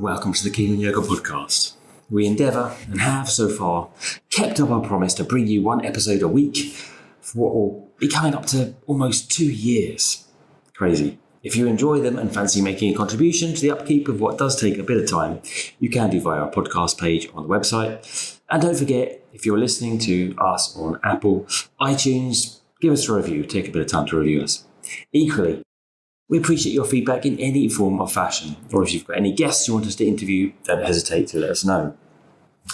welcome to the Keenan Yoga podcast. We endeavour, and have so far, kept up our promise to bring you one episode a week for what will be coming up to almost 2 years. Crazy. If you enjoy them and fancy making a contribution to the upkeep of what does take a bit of time, you can do via our podcast page on the website. And don't forget, if you're listening to us on Apple, iTunes, give us a review. Take a bit of time to review us. Equally, we appreciate your feedback in any form or fashion, or if you've got any guests you want us to interview, don't hesitate to let us know.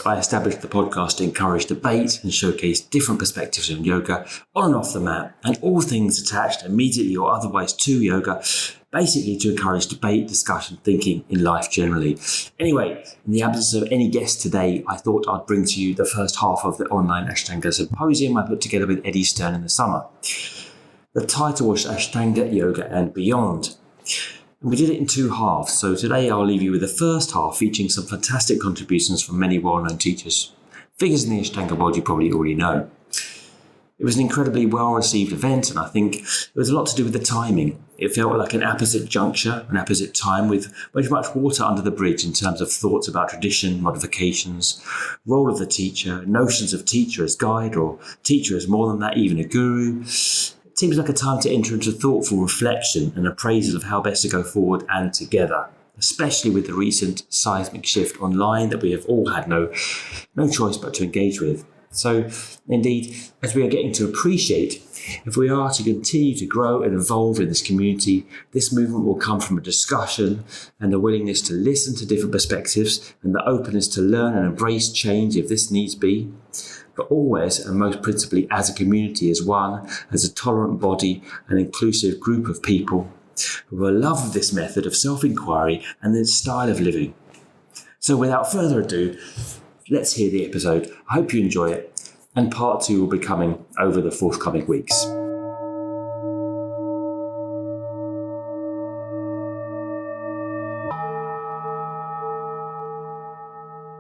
I established the podcast to encourage debate and showcase different perspectives on yoga on and off the mat, and all things attached immediately or otherwise to yoga, basically to encourage debate, discussion, thinking in life generally. Anyway, in the absence of any guests today, I thought I'd bring to you the first half of the online Ashtanga symposium I put together with Eddie Stern in the summer. The title was Ashtanga Yoga and Beyond. And we did it in 2 halves, so today I'll leave you with the first half featuring some fantastic contributions from many well-known teachers. Figures in the Ashtanga world you probably already know. It was an incredibly well-received event, and I think it was a lot to do with the timing. It felt like an apposite juncture, an apposite time with much water under the bridge in terms of thoughts about tradition, modifications, role of the teacher, notions of teacher as guide or teacher as more than that, even a guru. It seems like a time to enter into thoughtful reflection and appraisal of how best to go forward and together, especially with the recent seismic shift online that we have all had no choice but to engage with. So, indeed, as we are getting to appreciate, if we are to continue to grow and evolve in this community, this movement will come from a discussion and a willingness to listen to different perspectives and the openness to learn and embrace change if this needs be. But always, and most principally as a community, as one, as a tolerant body, an inclusive group of people who will love this method of self-inquiry and this style of living. So without further ado, let's hear the episode. I hope you enjoy it, and part 2 will be coming over the forthcoming weeks.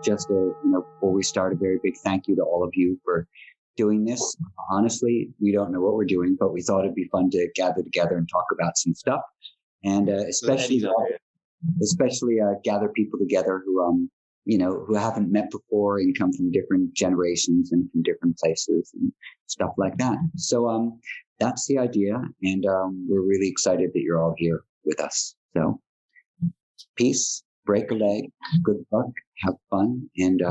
Just before we start, a very big thank you to all of you for doing this. Honestly, we don't know what we're doing, but we thought it'd be fun to gather together and talk about some stuff, and especially gather people together who haven't met before and come from different generations and from different places and stuff like that. So that's the idea, and we're really excited that you're all here with us. So peace. Break a leg, good luck, have fun, and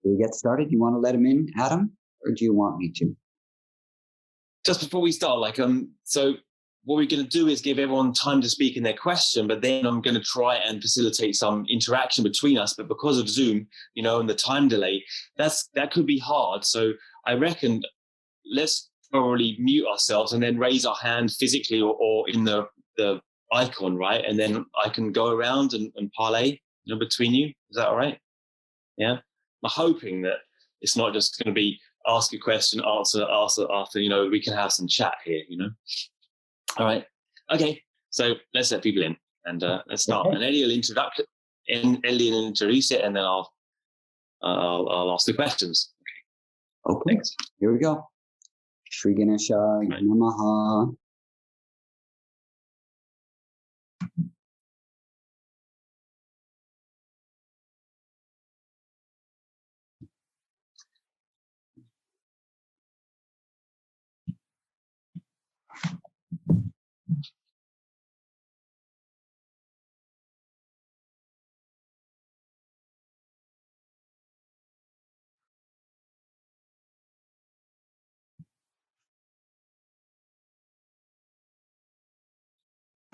we get started. You want to let him in, Adam, or do you want me to? Just before we start, so what we're going to do is give everyone time to speak in their question, but then I'm going to try and facilitate some interaction between us. But because of Zoom, and the time delay, that could be hard. So I reckon let's probably mute ourselves and then raise our hand physically or in the icon, right? And then I can go around and parlay between you. Is that all right? Yeah. I'm hoping that it's not just going to be ask a question, answer after, we can have some chat here, All right. Okay. So let's let people in and let's start. And Ellie will introduce it, and then I'll ask the questions. Okay. Thanks. Here we go. Shri Ganesha Namaha.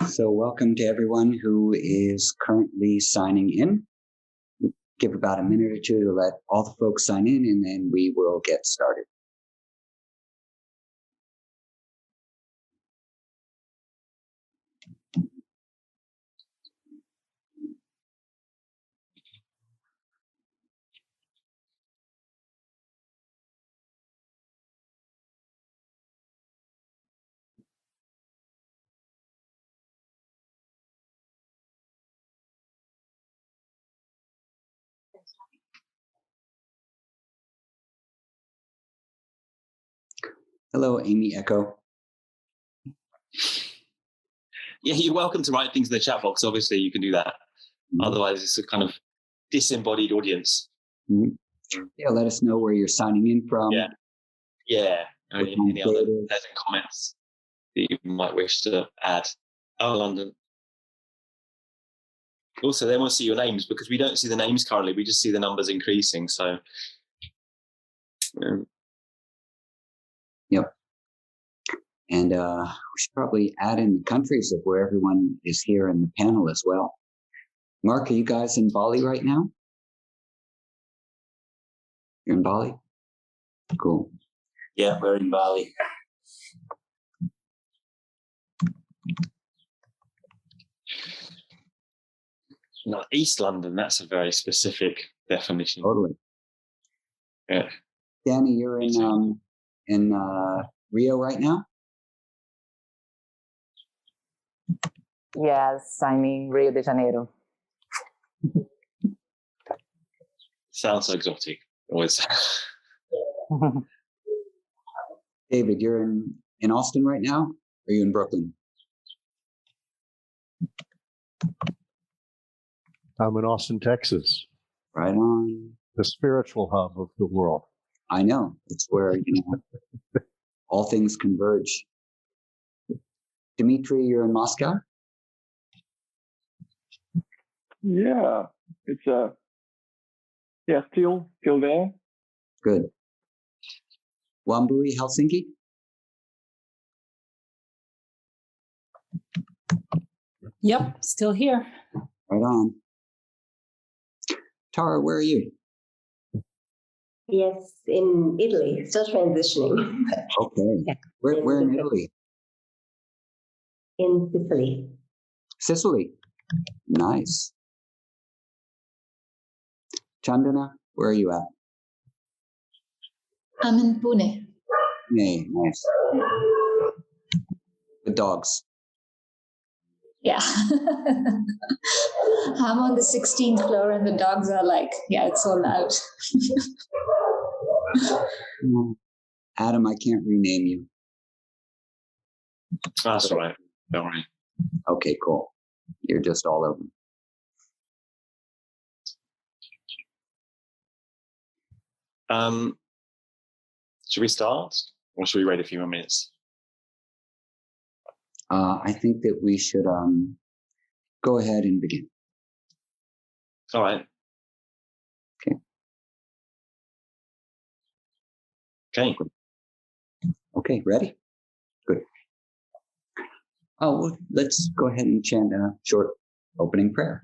So welcome to everyone who is currently signing in. Give about a minute or two to let all the folks sign in, and then we will get started. Hello, Amy Echo. Yeah, you're welcome to write things in the chat box. Obviously, you can do that. Otherwise, it's a kind of disembodied audience. Yeah, let us know where you're signing in from. Yeah. Any other pleasant comments that you might wish to add? Oh, London. Also, they want to see your names because we don't see the names currently. We just see the numbers increasing. So, Yep. And we should probably add in the countries of where everyone is here in the panel as well. Mark, are you guys in Bali right now? You're in Bali? Cool. Yeah, we're in Bali. Not East London. That's a very specific definition. Totally. Yeah. Danny, you're in Rio right now? Yes, I'm in Rio de Janeiro. Sounds so exotic. Always. David, you're in Austin right now? Or are you in Brooklyn? I'm in Austin, Texas. Right on. The spiritual hub of the world. I know. It's where, all things converge. Dimitri, you're in Moscow? Yeah, it's still there. Good. Wambui, Helsinki? Yep, still here. Right on. Tara, where are you? Yes, in Italy, still transitioning. Okay. Yeah. Where in Italy? In Sicily. Sicily. Nice. Chandana, where are you at? I'm in Pune. Hey, nice. The dogs. Yeah. I'm on the 16th floor and the dogs are like, yeah, it's so loud. Adam, I can't rename you. That's all right. Don't worry. Okay, cool. You're just all over. Should we start? Or should we wait a few more minutes? I think that we should go ahead and begin. All right. Okay. Okay, ready? Good. Oh, well, let's go ahead and chant a short opening prayer.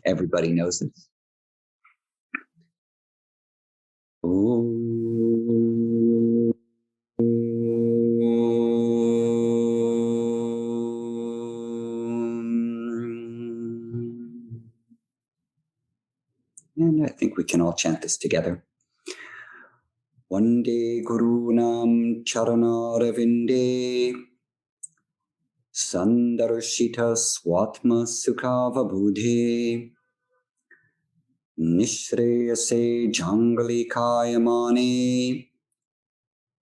Everybody knows this. And I think we can all chant this together. Vande Gurunam Charanarvinde Sandarshita Swatma Sukhava Budhe Nishreyase Jangali Kayamane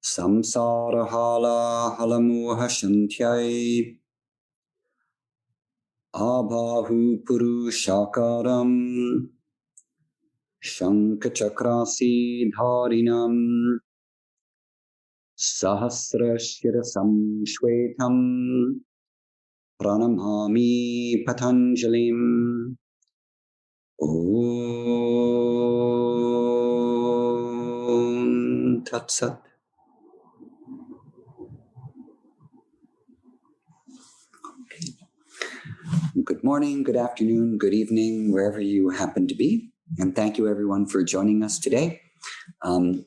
Samsara Hala Halamuha Shantyai Abhahu Purushakaram Shankachakrasi Dharinam Sahasrashirasam Shwetam Pranamami Patanjalim Om Tat Sat. Good morning, good afternoon, good evening, wherever you happen to be. And thank you everyone for joining us today. Adam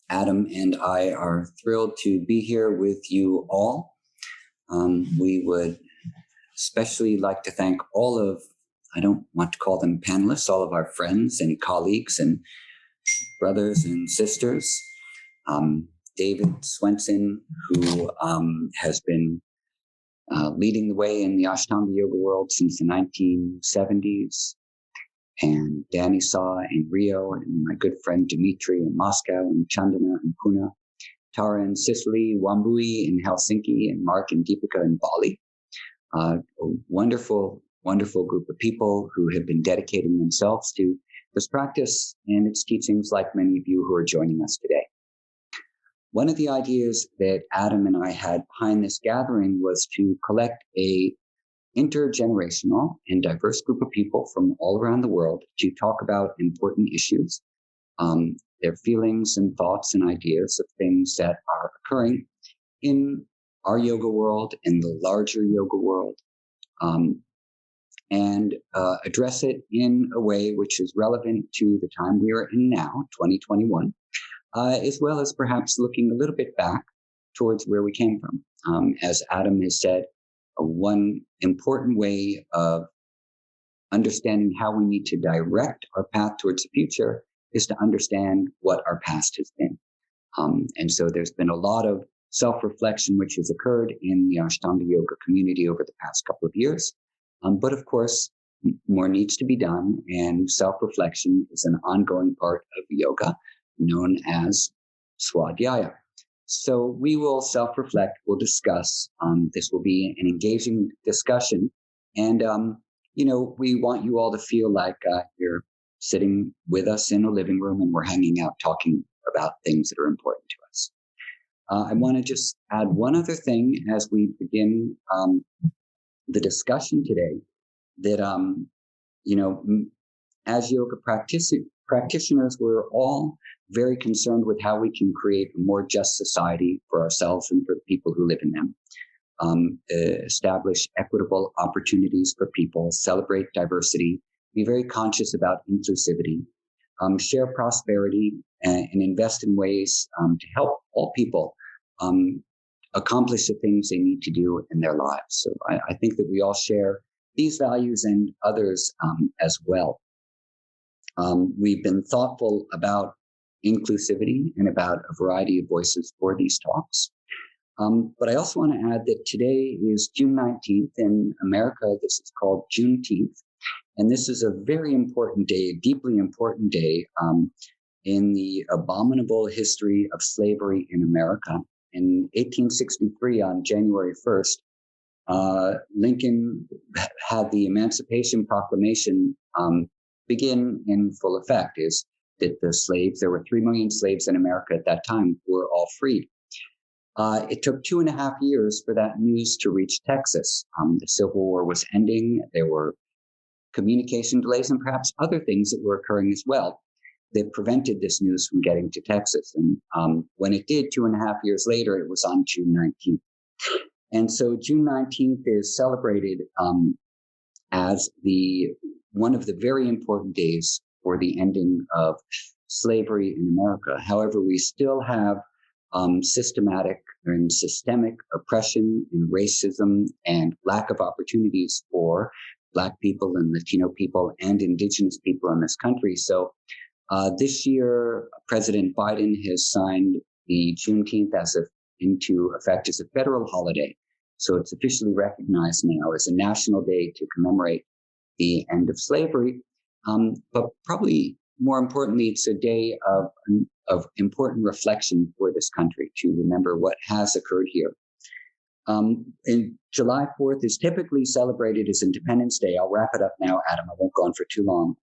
and I are thrilled to be here with you all. We would especially like to thank all of, I don't want to call them panelists, all of our friends and colleagues and brothers and sisters. David Swenson, who has been leading the way in the Ashtanga Yoga world since the 1970s. And Danny Saw in Rio, and my good friend Dimitri in Moscow, and Chandana in Pune, Tara in Sicily, Wambui in Helsinki, and Mark and Deepika in Bali. A wonderful wonderful group of people who have been dedicating themselves to this practice and its teachings, like many of you who are joining us today. One of the ideas that Adam and I had behind this gathering was to collect a intergenerational and diverse group of people from all around the world to talk about important issues, their feelings and thoughts and ideas of things that are occurring in our yoga world, in the larger yoga world, and address it in a way which is relevant to the time we are in now, 2021, as well as perhaps looking a little bit back towards where we came from. As Adam has said, one important way of understanding how we need to direct our path towards the future is to understand what our past has been. And so there's been a lot of self-reflection which has occurred in the Ashtanga Yoga community over the past couple of years. But of course, more needs to be done, and self-reflection is an ongoing part of yoga known as swadhyaya. So we will self-reflect, we'll discuss. This will be an engaging discussion. And, we want you all to feel like you're sitting with us in a living room and we're hanging out talking about things that are important to us. I want to just add one other thing as we begin the discussion today, that, as yoga practitioners, we're all very concerned with how we can create a more just society for ourselves and for the people who live in them. Establish equitable opportunities for people, celebrate diversity, be very conscious about inclusivity, share prosperity, and invest in ways to help all people accomplish the things they need to do in their lives. So I think that we all share these values and others as well. We've been thoughtful about inclusivity and about a variety of voices for these talks. But I also want to add that today is June 19th. In America, this is called Juneteenth. And this is a very important day, a deeply important day in the abominable history of slavery in America. In 1863, on January 1st, Lincoln had the Emancipation Proclamation begin in full effect. Is that the slaves, there were 3 million slaves in America at that time, were all freed. It took 2.5 years for that news to reach Texas. The Civil War was ending. There were communication delays and perhaps other things that were occurring as well that prevented this news from getting to Texas. And when it did, 2.5 years later, it was on June 19th. And so June 19th is celebrated as one of the very important days for the ending of slavery in America. However, we still have systematic and systemic oppression and racism and lack of opportunities for Black people and Latino people and Indigenous people in this country. So this year, President Biden has signed the Juneteenth into effect as a federal holiday. So it's officially recognized now as a national day to commemorate the end of slavery. But probably more importantly, it's a day of important reflection for this country to remember what has occurred here. And July 4th is typically celebrated as Independence Day. I'll wrap it up now, Adam. I won't go on for too long.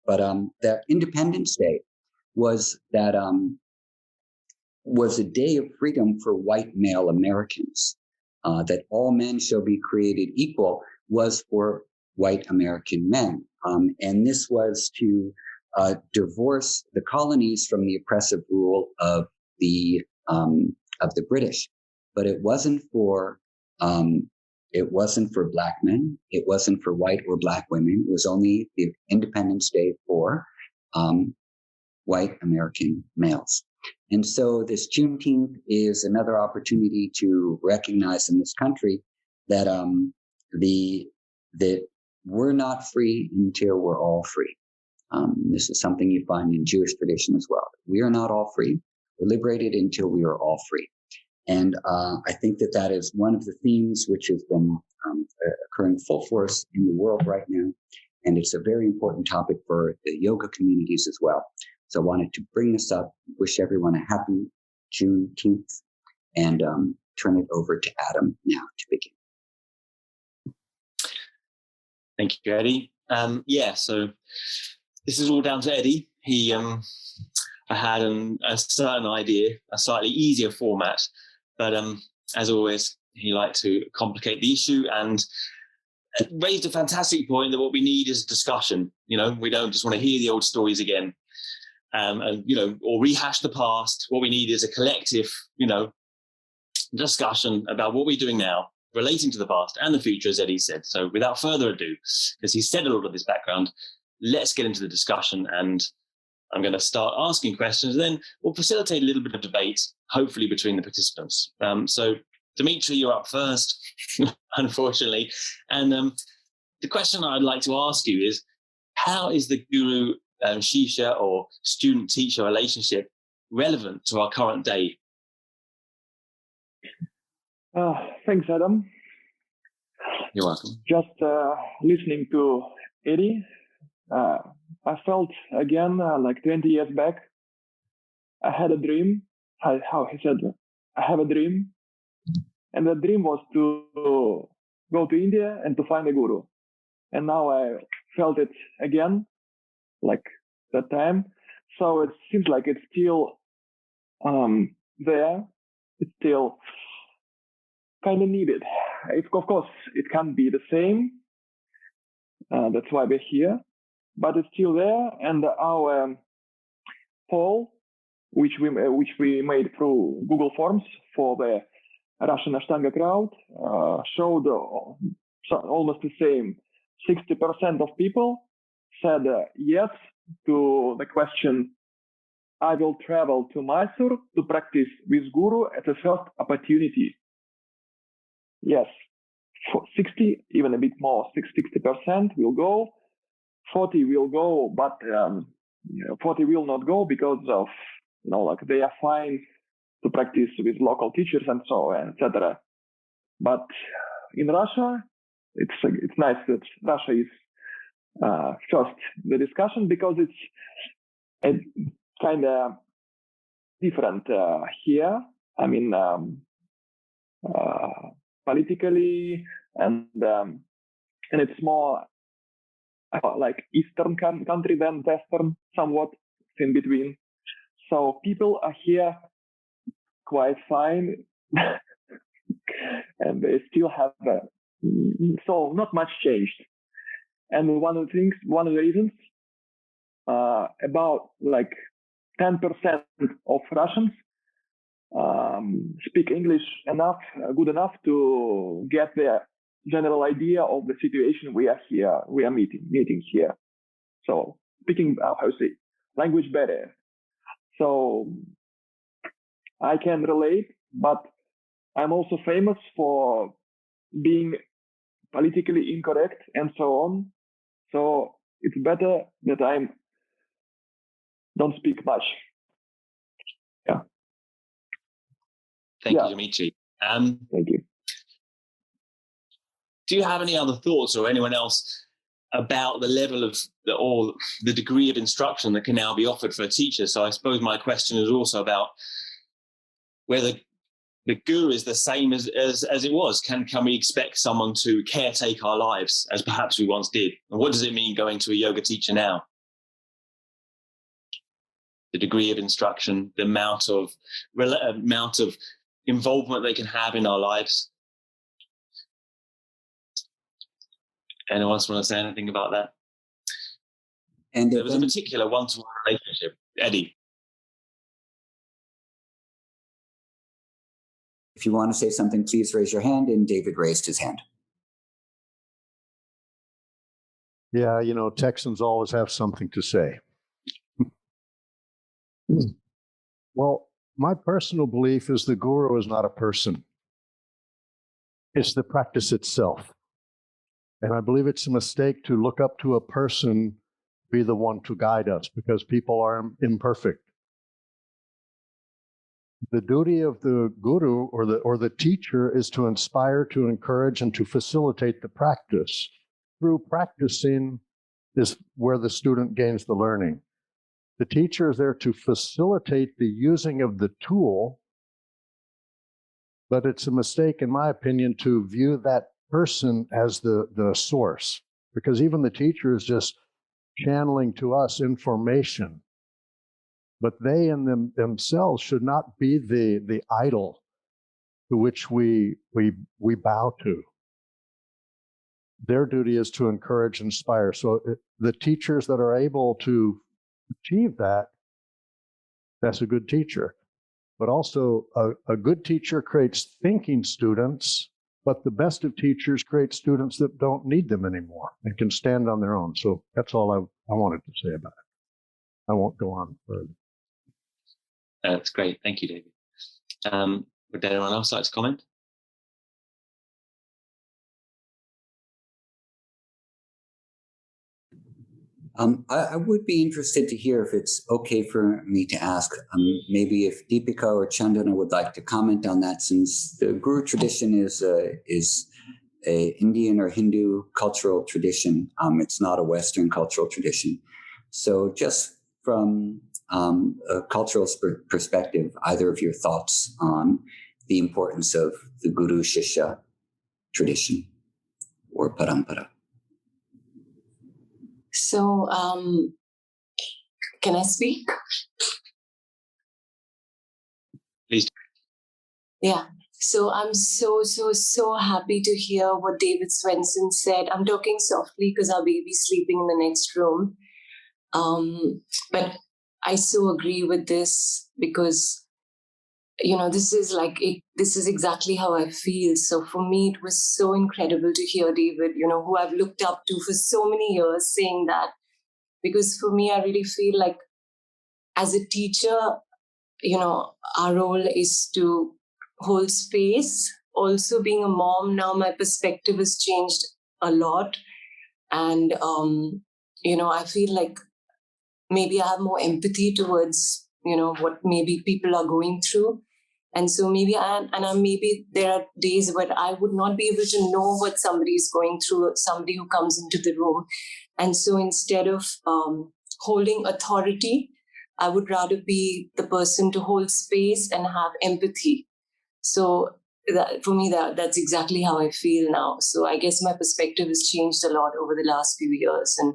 But that Independence Day was a day of freedom for white male Americans. That all men shall be created equal was for white American men. And this was to divorce the colonies from the oppressive rule of the British. But it wasn't for Black men. It wasn't for white or Black women. It was only the Independence Day for white American males. And so this Juneteenth is another opportunity to recognize in this country that that we're not free until we're all free. This is something you find in Jewish tradition as well. We are not all free. We're liberated until we are all free. And I think that is one of the themes which has been occurring full force in the world right now. And it's a very important topic for the yoga communities as well. So I wanted to bring this up, wish everyone a happy Juneteenth, and turn it over to Adam now to begin. Thank you, Eddie. So this is all down to Eddie. I had a certain idea, a slightly easier format, but as always, he liked to complicate the issue and raised a fantastic point that what we need is discussion. We don't just want to hear the old stories again, or rehash the past. What we need is a collective, discussion about what we're doing now, relating to the past and the future, as Eddie said. So without further ado, because he said a lot of this background, let's get into the discussion, and I'm going to start asking questions, and then we'll facilitate a little bit of debate, hopefully between the participants. So Dimitri, you're up first, unfortunately. And the question I'd like to ask you is, how is the guru Shisha or student-teacher relationship relevant to our current day? Thanks, Adam. You're welcome. Just listening to Eddie, I felt again like 20 years back, I had a dream. How he said, I have a dream. And the dream was to go to India and to find a guru. And now I felt it again, like that time. So it seems like it's still there. It's still kind of needed. Of course, it can't be the same. That's why we're here. But it's still there. And our poll, which we made through Google Forms for the Russian Ashtanga crowd, showed almost the same. 60% of people said yes to the question, I will travel to Mysore to practice with Guru at the first opportunity. Yes, 60, even a bit more, 60% will go. 40 will go, but 40 will not go because of, they are fine to practice with local teachers and so on, etc. But in Russia, it's nice that Russia is first the discussion, because it's kind of different here. I mean, politically, and it's more like Eastern country than Western, somewhat in between. So people are here quite fine, and they still have so not much changed. And one of the reasons, about like 10% of Russians speak English good enough to get the general idea of the situation we are meeting here. So speaking, language better. So I can relate, but I'm also famous for being politically incorrect and so on. So it's better that I don't speak much. Yeah. Thank you, Dimitri. Thank you. Do you have any other thoughts, or anyone else, about the level of the degree of instruction that can now be offered for a teacher? So I suppose my question is also about whether the guru is the same as it was. Can we expect someone to caretake our lives as perhaps we once did? And what does it mean going to a yoga teacher now? The degree of instruction, the amount of involvement they can have in our lives. Anyone else want to say anything about that? And there was a particular one-to-one relationship. Eddie. If you want to say something, please raise your hand. And David raised his hand. Yeah, Texans always have something to say. Well, my personal belief is the guru is not a person. It's the practice itself. And I believe it's a mistake to look up to a person, be the one to guide us, because people are imperfect. The duty of the guru or the teacher is to inspire, to encourage, and to facilitate the practice. Through practicing is where the student gains the learning. The teacher is there to facilitate the using of the tool, but it's a mistake, in my opinion, to view that person as the source. because even the teacher is just channeling to us information. But they in themselves should not be the idol to which we bow to. Their duty is to encourage, inspire. So the teachers that are able to achieve that, that's a good teacher. But also a good teacher creates thinking students, but the best of teachers create students that don't need them anymore and can stand on their own. So that's all I wanted to say about it. I won't go on further. That's great. Thank you, David. Would anyone else like to comment? I would be interested to hear if it's okay for me to ask, maybe if Deepika or Chandana would like to comment on that, since the Guru tradition is a Indian or Hindu cultural tradition. It's not a Western cultural tradition. So just from a cultural perspective, either of your thoughts on the importance of the Guru Shishya tradition or parampara. So, can I speak? Please. Yeah. So I'm so happy to hear what David Swenson said. I'm talking softly because our baby's sleeping in the next room. But I so agree with this because, this is exactly how I feel. So for me, it was so incredible to hear David, who I've looked up to for so many years, saying that. Because for me, I really feel like as a teacher, our role is to hold space. Also being a mom now, my perspective has changed a lot. And, I feel like maybe I have more empathy towards, what maybe people are going through. And so maybe maybe there are days where I would not be able to know what somebody is going through, somebody who comes into the room. And so instead of holding authority, I would rather be the person to hold space and have empathy. So for me, that's exactly how I feel now. So I guess my perspective has changed a lot over the last few years. And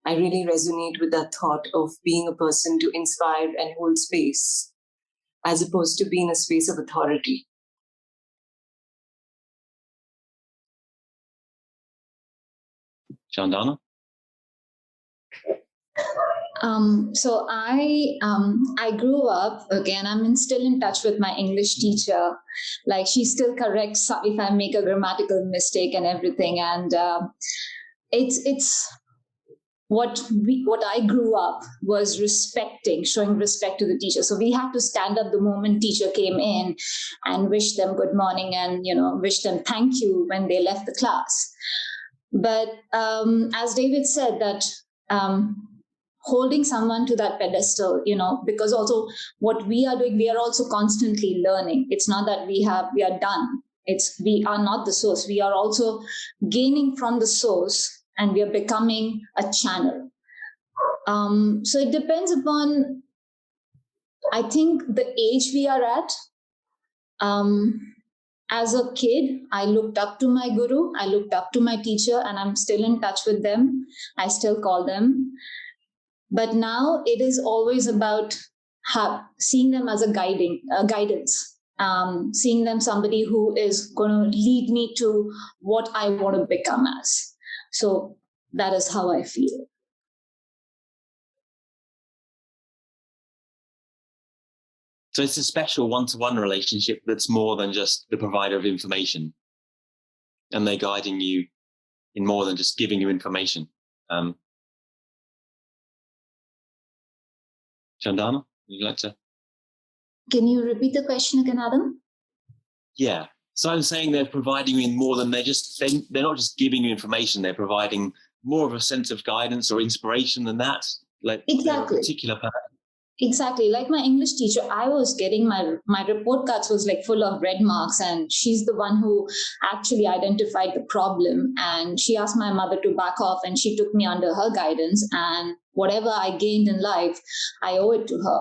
I really resonate with that thought of being a person to inspire and hold space, as opposed to being a space of authority. Chandana? So I grew up, again, still in touch with my English teacher. Like, she still corrects if I make a grammatical mistake and everything. And it's what I grew up was showing respect to the teacher. So we had to stand up the moment teacher came in and wish them good morning and, wish them thank you when they left the class. But as David said, that holding someone to that pedestal, because also what we are doing, we are also constantly learning. It's not that we are done. We are not the source. We are also gaining from the source, and we are becoming a channel. So it depends upon, I think, the age we are at. As a kid, I looked up to my guru, I looked up to my teacher, and I'm still in touch with them. I still call them. But now it is always about seeing them as a guidance, seeing them somebody who is going to lead me to what I want to become as. So that is how I feel. So it's a special one-to-one relationship that's more than just the provider of information. And they're guiding you in more than just giving you information. Chandana, would you like to? Can you repeat the question again, Adam? Yeah. So I'm saying they're providing you in more than they're not just giving you information, they're providing more of a sense of guidance or inspiration than that. Like exactly. A particular person. Exactly. Like my English teacher, I was getting my report cards was like full of red marks, and she's the one who actually identified the problem. And she asked my mother to back off, and she took me under her guidance. And whatever I gained in life, I owe it to her.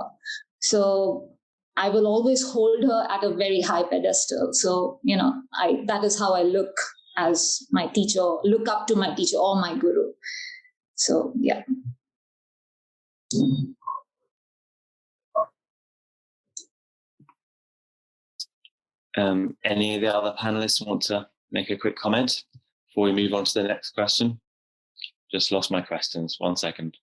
So I will always hold her at a very high pedestal. So, that is how I look as my teacher, look up to my teacher or my guru. So, yeah. Any of the other panelists want to make a quick comment before we move on to the next question? Just lost my questions. 1 second.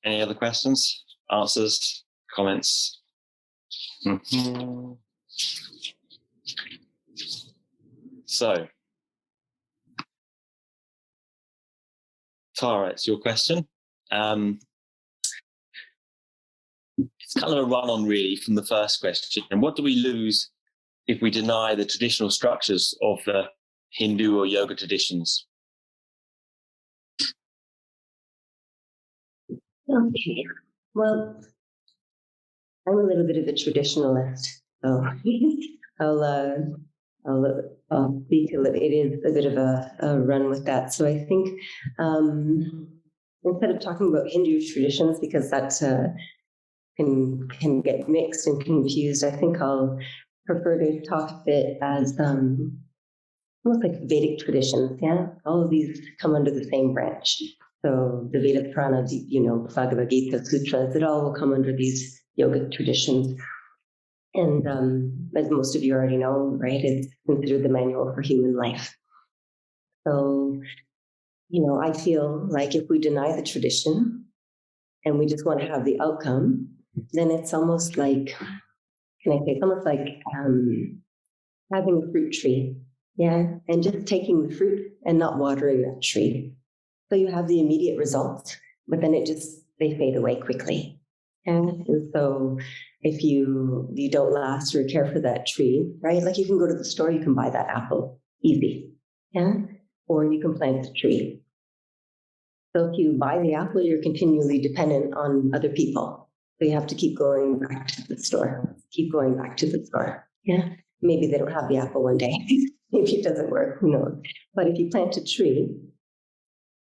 Any other questions, answers, comments? Mm-hmm. So, Tara, it's your question. It's kind of a run-on, really, from the first question. And what do we lose if we deny the traditional structures of the Hindu or yoga traditions? Okay. Well, I'm a little bit of a traditionalist, so I'll speak a little. It is a bit of a run with that. So I think instead of talking about Hindu traditions, because that can get mixed and confused, I think I'll prefer to talk a bit as almost like Vedic traditions. Yeah, all of these come under the same branch. So the Veda Purana, Bhagavad Gita, sutras, it all will come under these yoga traditions. And as most of you already know, right, it's considered the manual for human life. So, I feel like if we deny the tradition and we just want to have the outcome, then it's almost like, it's almost like having a fruit tree, and just taking the fruit and not watering that tree. So you have the immediate results, but then they fade away quickly. And so if you don't last or care for that tree, right? Like you can go to the store, you can buy that apple, easy, or you can plant the tree. So if you buy the apple, you're continually dependent on other people. So you have to keep going back to the store, Maybe they don't have the apple one day. Maybe it doesn't work, who knows? But if you plant a tree,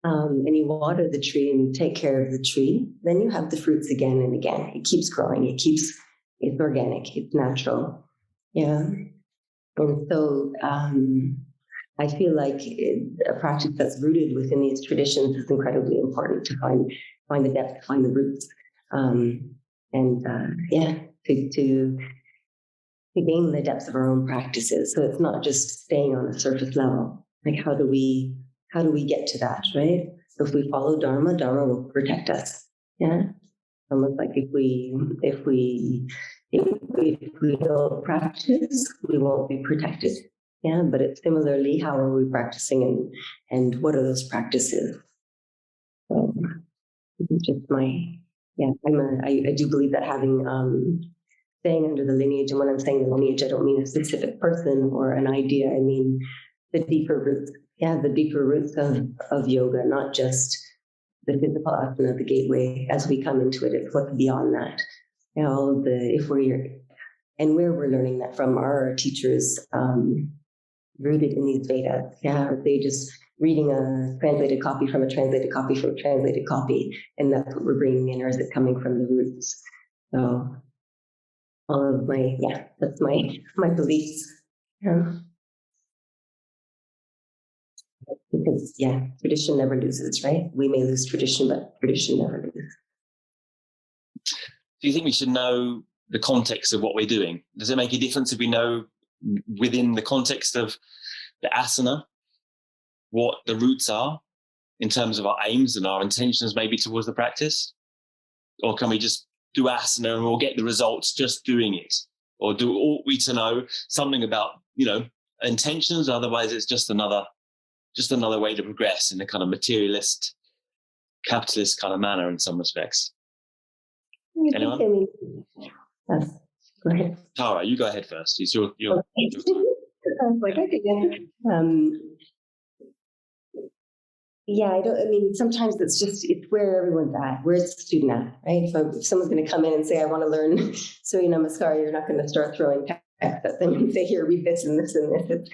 and you water the tree and you take care of the tree, then you have the fruits again and again. It keeps growing. It's organic. It's natural. Yeah. And so I feel like a practice that's rooted within these traditions is incredibly important to find the depth, find the roots, to gain the depth of our own practices. So it's not just staying on a surface level. Like how do we get to that, right? So if we follow Dharma, Dharma will protect us. Yeah. Almost like if we don't practice, we won't be protected. Yeah. But it's similarly, how are we practicing and what are those practices? So it's just I do believe that having staying under the lineage, and when I'm saying the lineage, I don't mean a specific person or an idea. I mean the deeper roots. Yeah, the deeper roots of yoga, not just the physical asana, the gateway as we come into it. It's what's beyond that. All of where we're learning that from our teachers rooted in these Vedas. Yeah, are they just reading a translated copy from a translated copy from a translated copy, and that's what we're bringing in, or is it coming from the roots? So all of that's my beliefs. Yeah. Because tradition never loses, right? We may lose tradition, but tradition never loses. Do you think we should know the context of what we're doing? Does it make a difference if we know within the context of the asana what the roots are in terms of our aims and our intentions maybe towards the practice? Or can we just do asana and we'll get the results just doing it? Or ought we to know something about, intentions? Otherwise it's just another way to progress in a kind of materialist, capitalist kind of manner in some respects. Anyone? Go ahead. Tara, you go ahead first. It's your I was like, okay, sometimes it's where everyone's at. Where's the student at, right? If someone's going to come in and say, I want to learn Surya Namaskar, you're not going to start throwing text at them and say, here, read this and this and this. It's,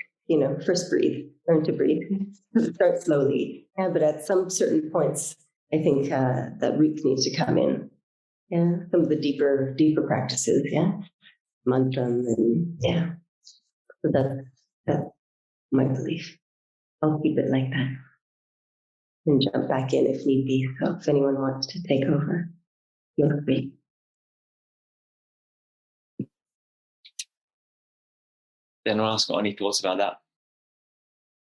first breathe. learn to breathe. Start slowly. Yeah, but at some certain points, I think that root needs to come in. Yeah, some of the deeper practices. Yeah, mantram and yeah. So that's my belief. I'll keep it like that and jump back in if need be. So if anyone wants to take over, feel free. Anyone else got any thoughts about that?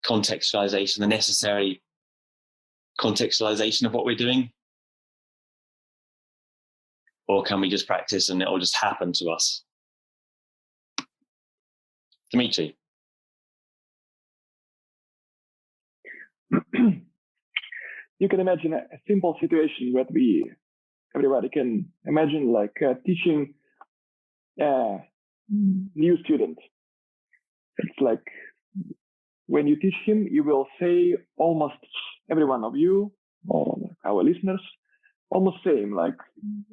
Contextualization, the necessary contextualization of what we're doing? Or can we just practice and it'll just happen to us? Dimitri. You can imagine a simple situation that everybody can imagine, like teaching a new student. It's like when you teach him, you will say almost every one of you or our listeners almost same, like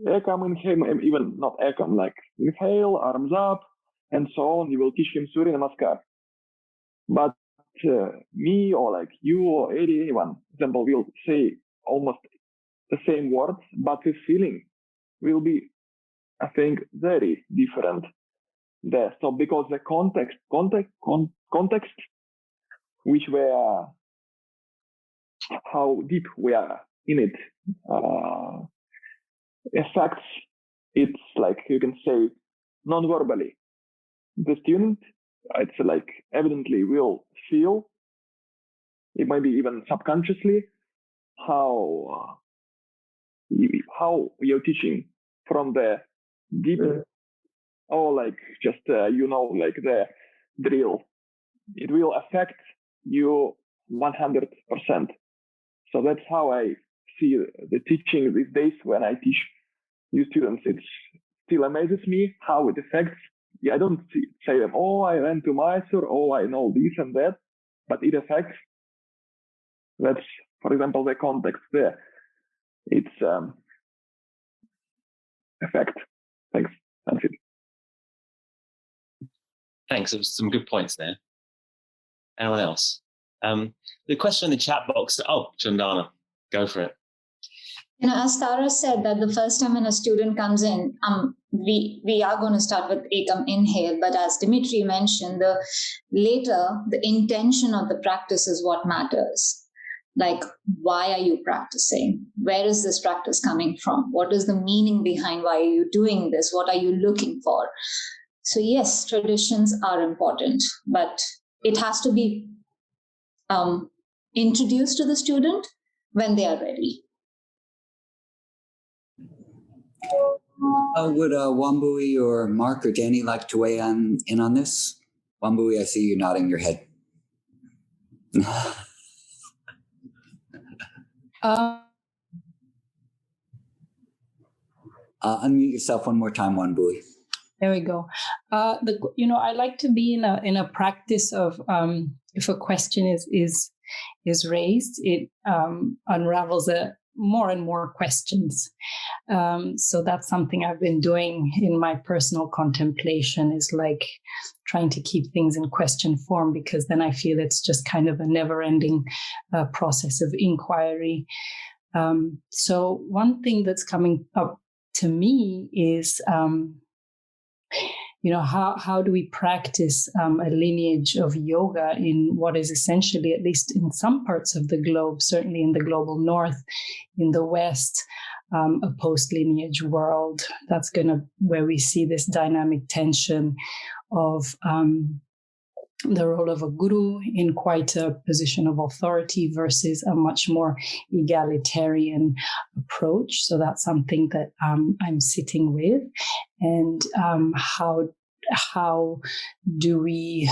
ekam, inhale, even not ekam, like inhale, arms up, and so on. You will teach him Surya Namaskar. But me or like you or anyone, for example, will say almost the same words, but the feeling will be, I think, very different there. So because the context, which we are, how deep we are in it, affects it's like you can say non-verbally. The student, it's like evidently will feel, it might be even subconsciously, how you're teaching from the deep, or like just like the drill. It will affect you 100%. So that's how I see the teaching these days when I teach new students. It still amazes me how it affects. Yeah, I don't say them, oh, I went to Mysore, oh, I know this and that, but it affects. That's, for example, the context there. It's effect. Thanks. That's it. Thanks. There was some good points there. Anyone else? The question in the chat box. Oh, Chandana, go for it. As Tara said, that the first time when a student comes in, we are going to start with ekam, inhale. But as Dimitri mentioned, the intention of the practice is what matters. Like, why are you practicing? Where is this practice coming from? What is the meaning behind why are you doing this? What are you looking for? So yes, traditions are important, but it has to be introduced to the student when they are ready. Would Wambui or Mark or Danny like to weigh in on this? Wambui, I see you nodding your head. Unmute yourself one more time, Wambui. There we go. I like to be in a practice of if a question is raised, it unravels more and more questions. So that's something I've been doing in my personal contemplation, is like trying to keep things in question form, because then I feel it's just kind of a never-ending process of inquiry. So one thing that's coming up to me is, how do we practice a lineage of yoga in what is essentially, at least in some parts of the globe, certainly in the global north, in the West, a post-lineage world. That's where we see this dynamic tension of the role of a guru in quite a position of authority versus a much more egalitarian approach. So that's something that I'm sitting with. And how do we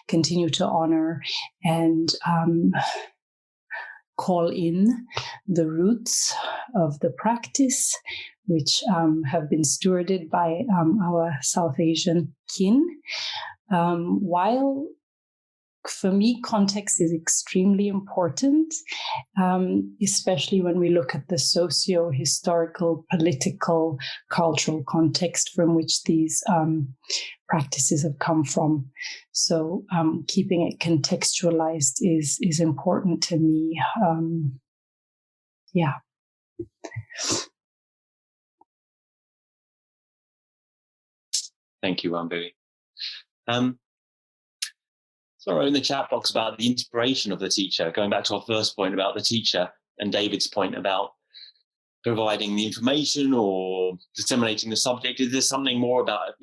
continue to honor and call in the roots of the practice, which have been stewarded by our South Asian kin. While for me, context is extremely important, especially when we look at the socio-historical, political, cultural context from which these practices have come from. So keeping it contextualized is important to me. Yeah. Thank you, Wambui. Sorry, in the chat box about the inspiration of the teacher, going back to our first point about the teacher and David's point about providing the information or disseminating the subject. Is there something more about,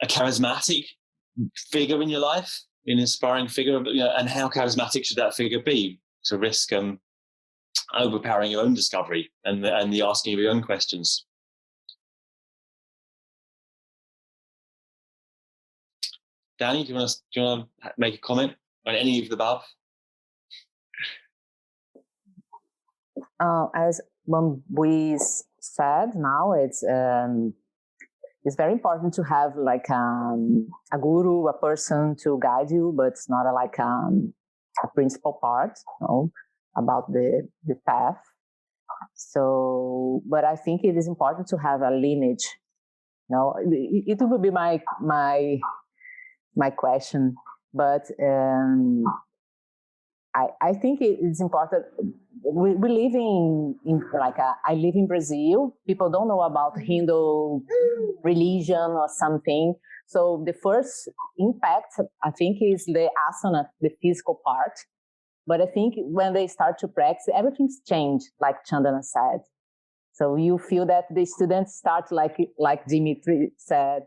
a charismatic figure in your life, an inspiring figure, and how charismatic should that figure be to risk overpowering your own discovery and the asking of your own questions? Danny, do you want to make a comment on any of the above? As Wambui said, now it's very important to have like a guru, a person to guide you, but it's not a principal part, about the path. So, but I think it is important to have a lineage. It would be my question, but I think it is important. We live I live in Brazil. People don't know about Hindu religion or something. So the first impact, I think, is the asana, the physical part. But I think when they start to practice, everything's changed, like Chandana said. So you feel that the students start like Dimitri said,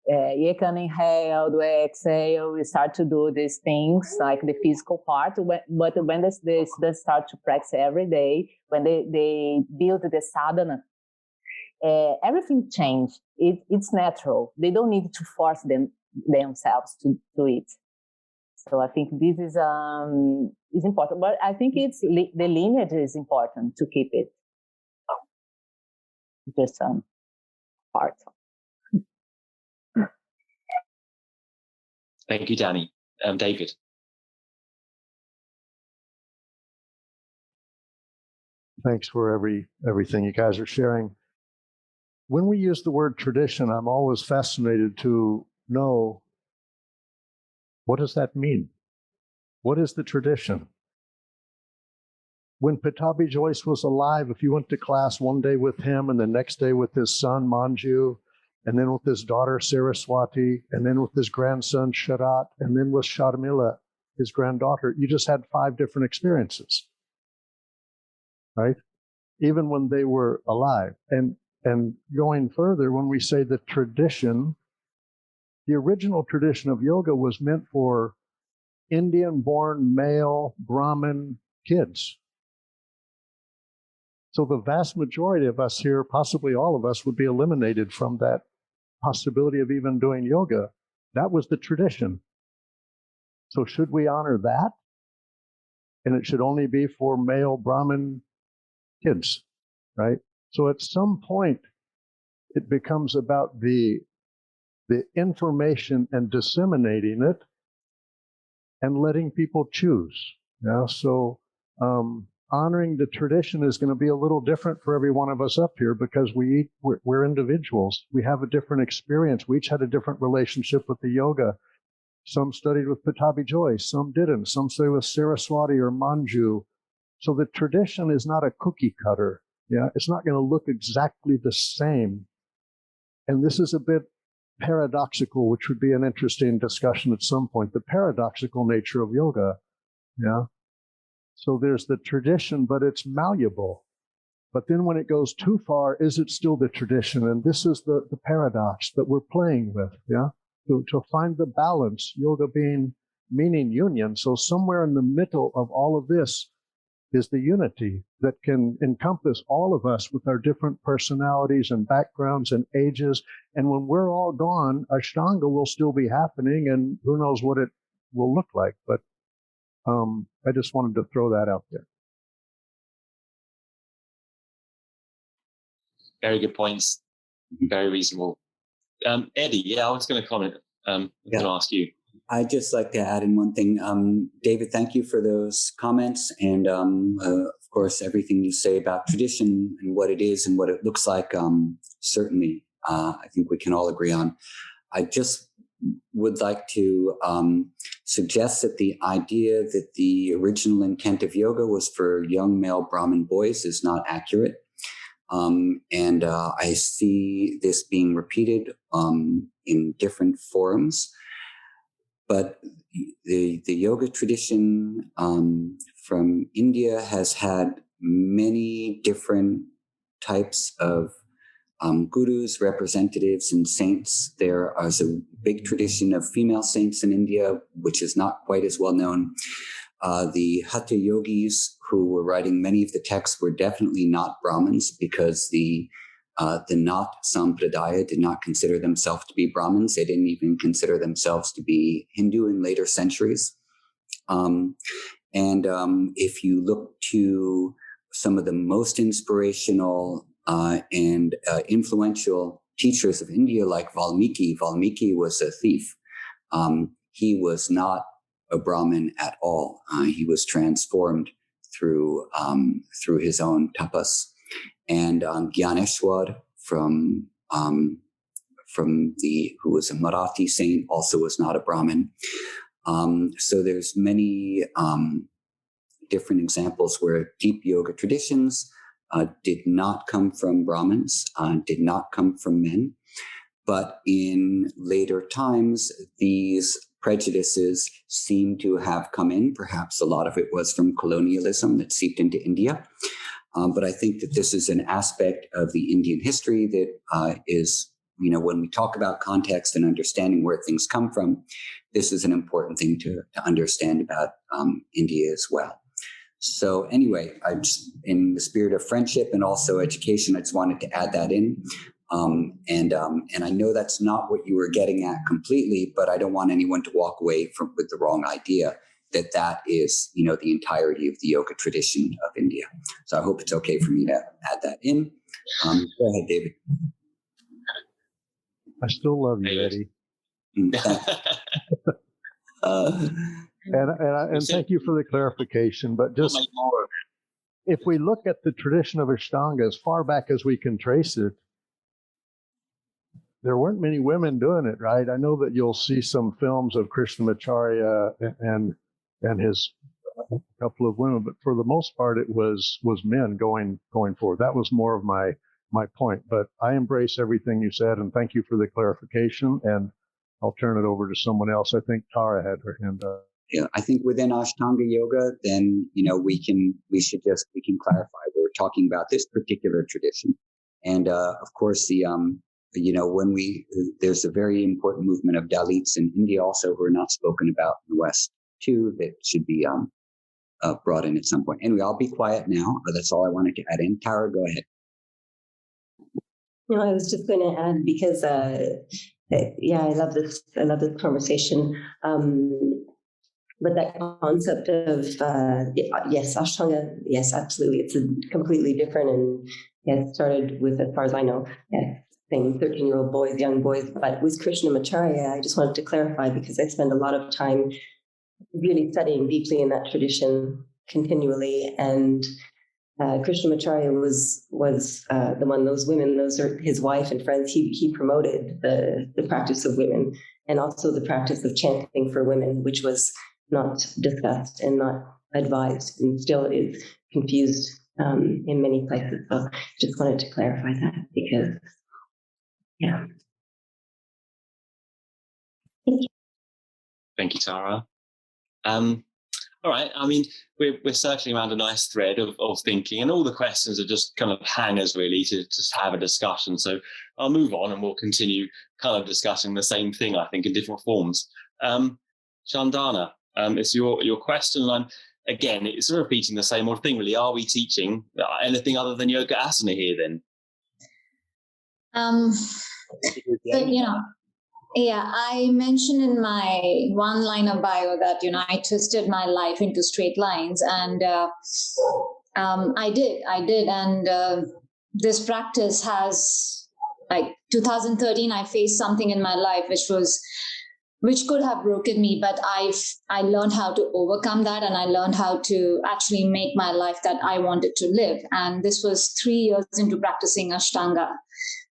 you can inhale, do exhale, we start to do these things like the physical part. But when the students start to practice every day, when they build the sadhana, everything changes. It's natural. They don't need to force themselves to do it. So I think this is important. But I think the lineage is important to keep it. Just part. Thank you, Danny. David. Thanks for everything you guys are sharing. When we use the word tradition, I'm always fascinated to know, what does that mean? What is the tradition? When Pattabhi Jois was alive, if you went to class one day with him and the next day with his son Manju, and then with his daughter Saraswati, and then with his grandson Sharat, and then with Sharmila, his granddaughter, you just had 5 different experiences, right? Even when they were alive. And going further, when we say the tradition, the original tradition of yoga was meant for Indian-born male Brahmin kids. So the vast majority of us here, possibly all of us, would be eliminated from that possibility of even doing yoga. That was the tradition. So should we honor that? And it should only be for male Brahmin kids, right? So at some point, it becomes about the information and disseminating it and letting people choose. So honoring the tradition is going to be a little different for every one of us up here because we're individuals. We have a different experience. We each had a different relationship with the yoga. Some studied with Pattabhi Jois, some didn't. Some studied with Saraswati or Manju. So the tradition is not a cookie cutter. It's not going to look exactly the same. And this is a bit paradoxical, which would be an interesting discussion at some point, the paradoxical nature of yoga. So there's the tradition, but it's malleable. But then when it goes too far, is it still the tradition? And this is the paradox that we're playing with, to find the balance, yoga meaning union. So somewhere in the middle of all of this is the unity that can encompass all of us with our different personalities and backgrounds and ages. And when we're all gone, Ashtanga will still be happening, and who knows what it will look like. But I just wanted to throw that out there. Very good points. Very reasonable. Eddie, I was going to comment. I was going to ask you. I'd just like to add in one thing. David, thank you for those comments. And of course, everything you say about tradition and what it is and what it looks like, certainly I think we can all agree on. I just would like to suggest that the idea that the original intent of yoga was for young male Brahmin boys is not accurate. And I see this being repeated in different forums. But the yoga tradition from India has had many different types of gurus, representatives, and saints. There is a big tradition of female saints in India, which is not quite as well known. The Hatha yogis who were writing many of the texts were definitely not Brahmins, because the Nath Sampradaya did not consider themselves to be Brahmins. They didn't even consider themselves to be Hindu in later centuries. If you look to some of the most inspirational and influential teachers of India, like Valmiki was a thief. He was not a Brahmin at all. He was transformed through his own tapas. And Gyaneshwar who was a Marathi saint, also was not a Brahmin. So there's many different examples where deep yoga traditions did not come from Brahmins, did not come from men. But in later times, these prejudices seem to have come in. Perhaps a lot of it was from colonialism that seeped into India. But I think that this is an aspect of the Indian history that is, when we talk about context and understanding where things come from, this is an important thing to understand about India as well. So anyway, in the spirit of friendship and also education, I just wanted to add that in. And I know that's not what you were getting at completely, but I don't want anyone to walk away with the wrong idea that is, the entirety of the yoga tradition of India. So I hope it's okay for me to add that in. Go ahead, David. I still love you, Eddie. And thank you for the clarification. But just if we look at the tradition of Ashtanga as far back as we can trace it, there weren't many women doing it, right? I know that you'll see some films of Krishnamacharya and his couple of women, but for the most part, it was men going forward. That was more of my point. But I embrace everything you said, and thank you for the clarification. And I'll turn it over to someone else. I think Tara had her hand up. Yeah, I think within Ashtanga Yoga, then we can clarify. We're talking about this particular tradition, and of course there's a very important movement of Dalits in India also who are not spoken about in the West too, that should be brought in at some point. Anyway, I'll be quiet now. That's all I wanted to add in. Tara, go ahead. I was just going to add because I love this conversation. But that concept of yes, Ashtanga, yes, absolutely, it's completely different, and it started with, as far as I know, same 13-year-old boys, young boys. But with Krishnamacharya, I just wanted to clarify because I spend a lot of time really studying deeply in that tradition continually, and Krishnamacharya was the one. Those women, those are his wife and friends. He promoted the practice of women, and also the practice of chanting for women, which was not discussed and not advised, and still is confused in many places. So just wanted to clarify that because, yeah. Thank you, Tara. All right. I mean, we're circling around a nice thread of thinking, and all the questions are just kind of hangers really to just have a discussion. So I'll move on and we'll continue kind of discussing the same thing, I think, in different forms. Chandana, it's your question. And again, it's repeating the same old thing, really. Are we teaching anything other than yoga asana here then? Yeah, I mentioned in my one line of bio that, I twisted my life into straight lines, and I did. And this practice has, 2013, I faced something in my life which could have broken me, but I learned how to overcome that, and I learned how to actually make my life that I wanted to live. And this was 3 years into practicing Ashtanga.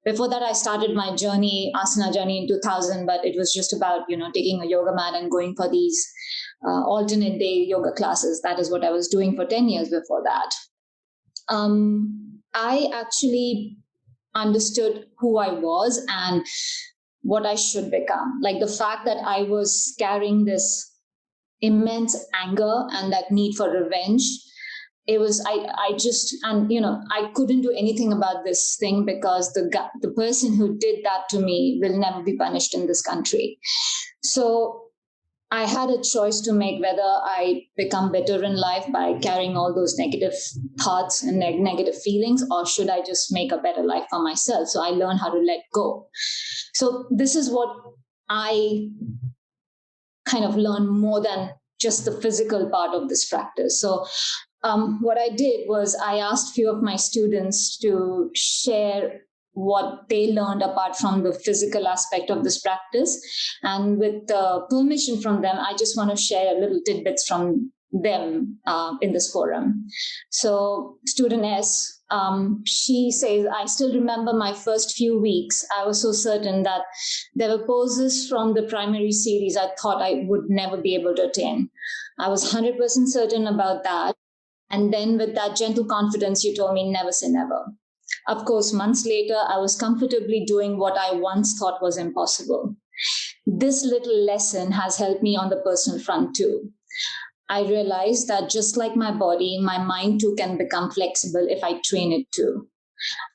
before that, I started my asana journey in 2000, but it was just about, taking a yoga mat and going for these alternate day yoga classes. That is what I was doing for 10 years before that. I actually understood who I was and what I should become. Like the fact that I was carrying this immense anger and that need for revenge. It was, I couldn't do anything about this thing because the person who did that to me will never be punished in this country. So I had a choice to make whether I become better in life by carrying all those negative thoughts and negative feelings, or should I just make a better life for myself? So I learned how to let go. So this is what I kind of learned more than just the physical part of this practice. So what I did was I asked a few of my students to share what they learned apart from the physical aspect of this practice. And with permission from them, I just want to share little tidbits from them in this forum. So student S, she says, I still remember my first few weeks. I was so certain that there were poses from the primary series I thought I would never be able to attain. I was 100% certain about that. And then with that gentle confidence, you told me never say never. Of course, months later, I was comfortably doing what I once thought was impossible. This little lesson has helped me on the personal front too. I realized that just like my body, my mind too can become flexible if I train it to.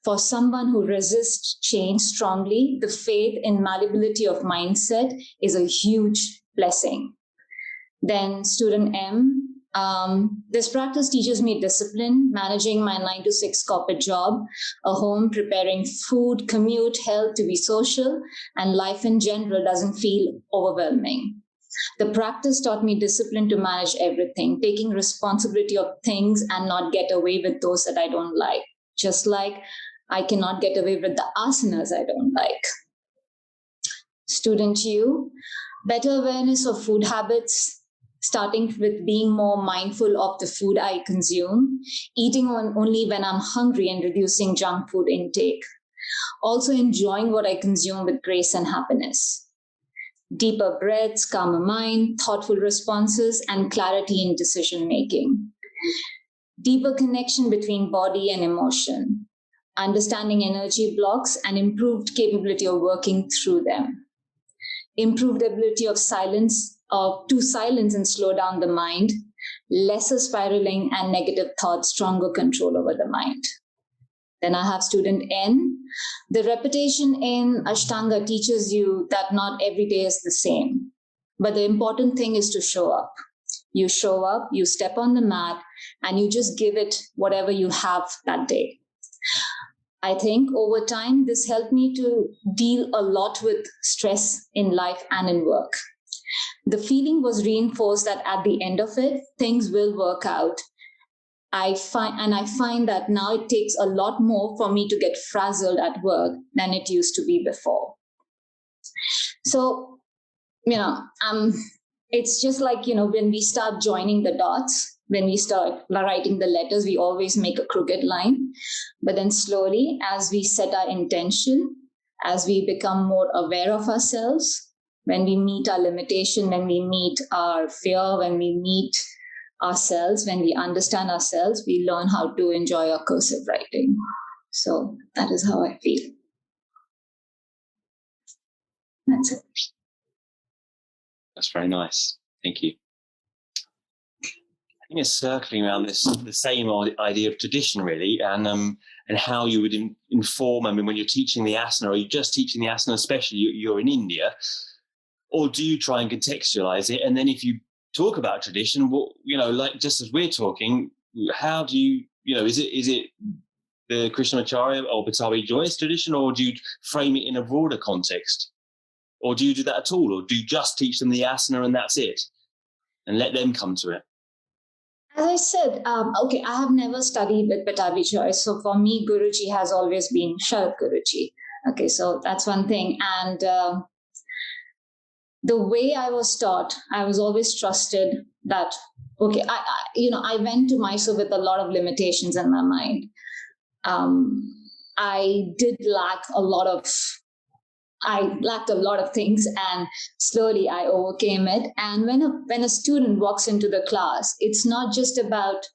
For someone who resists change strongly, the faith in malleability of mindset is a huge blessing. Then student M, this practice teaches me discipline, managing my 9 to 6 corporate job, a home, preparing food, commute, health to be social, and life in general doesn't feel overwhelming. The practice taught me discipline to manage everything, taking responsibility of things and not get away with those that I don't like. Just like I cannot get away with the asanas I don't like. Student U, better awareness of food habits, starting with being more mindful of the food I consume, eating only when I'm hungry and reducing junk food intake. Also enjoying what I consume with grace and happiness. Deeper breaths, calmer mind, thoughtful responses, and clarity in decision-making. Deeper connection between body and emotion. Understanding energy blocks and improved capability of working through them. Improved ability of to silence and slow down the mind, lesser spiraling and negative thoughts, stronger control over the mind. Then I have student N. The repetition in Ashtanga teaches you that not every day is the same, but the important thing is to show up. You show up, you step on the mat, and you just give it whatever you have that day. I think over time, this helped me to deal a lot with stress in life and in work. The feeling was reinforced that at the end of it, things will work out. I find that now it takes a lot more for me to get frazzled at work than it used to be before. So, it's just like, when we start joining the dots, when we start writing the letters, we always make a crooked line. But then slowly, as we set our intention, as we become more aware of ourselves, when we meet our limitation, when we meet our fear, when we meet ourselves, when we understand ourselves, we learn how to enjoy our cursive writing. So that is how I feel. That's it. That's very nice. Thank you. I think it's circling around the same idea of tradition, really, and how you would inform. I mean, when you're teaching the asana, or you're just teaching the asana, especially you're in India, or do you try and contextualize it? And then if you talk about tradition, like just as we're talking, how do you, is it the Krishnamacharya or Batavi Joyce tradition, or do you frame it in a broader context? Or do you do that at all? Or do you just teach them the asana and that's it? And let them come to it? As I said, I have never studied with Batavi Joyce. So for me, Guruji has always been Sharad Guruji. Okay, so that's one thing. And the way I was taught, I was always trusted that, I went to Mysore with a lot of limitations in my mind. I lacked a lot of things, and slowly I overcame it. And when a student walks into the class, it's not just about,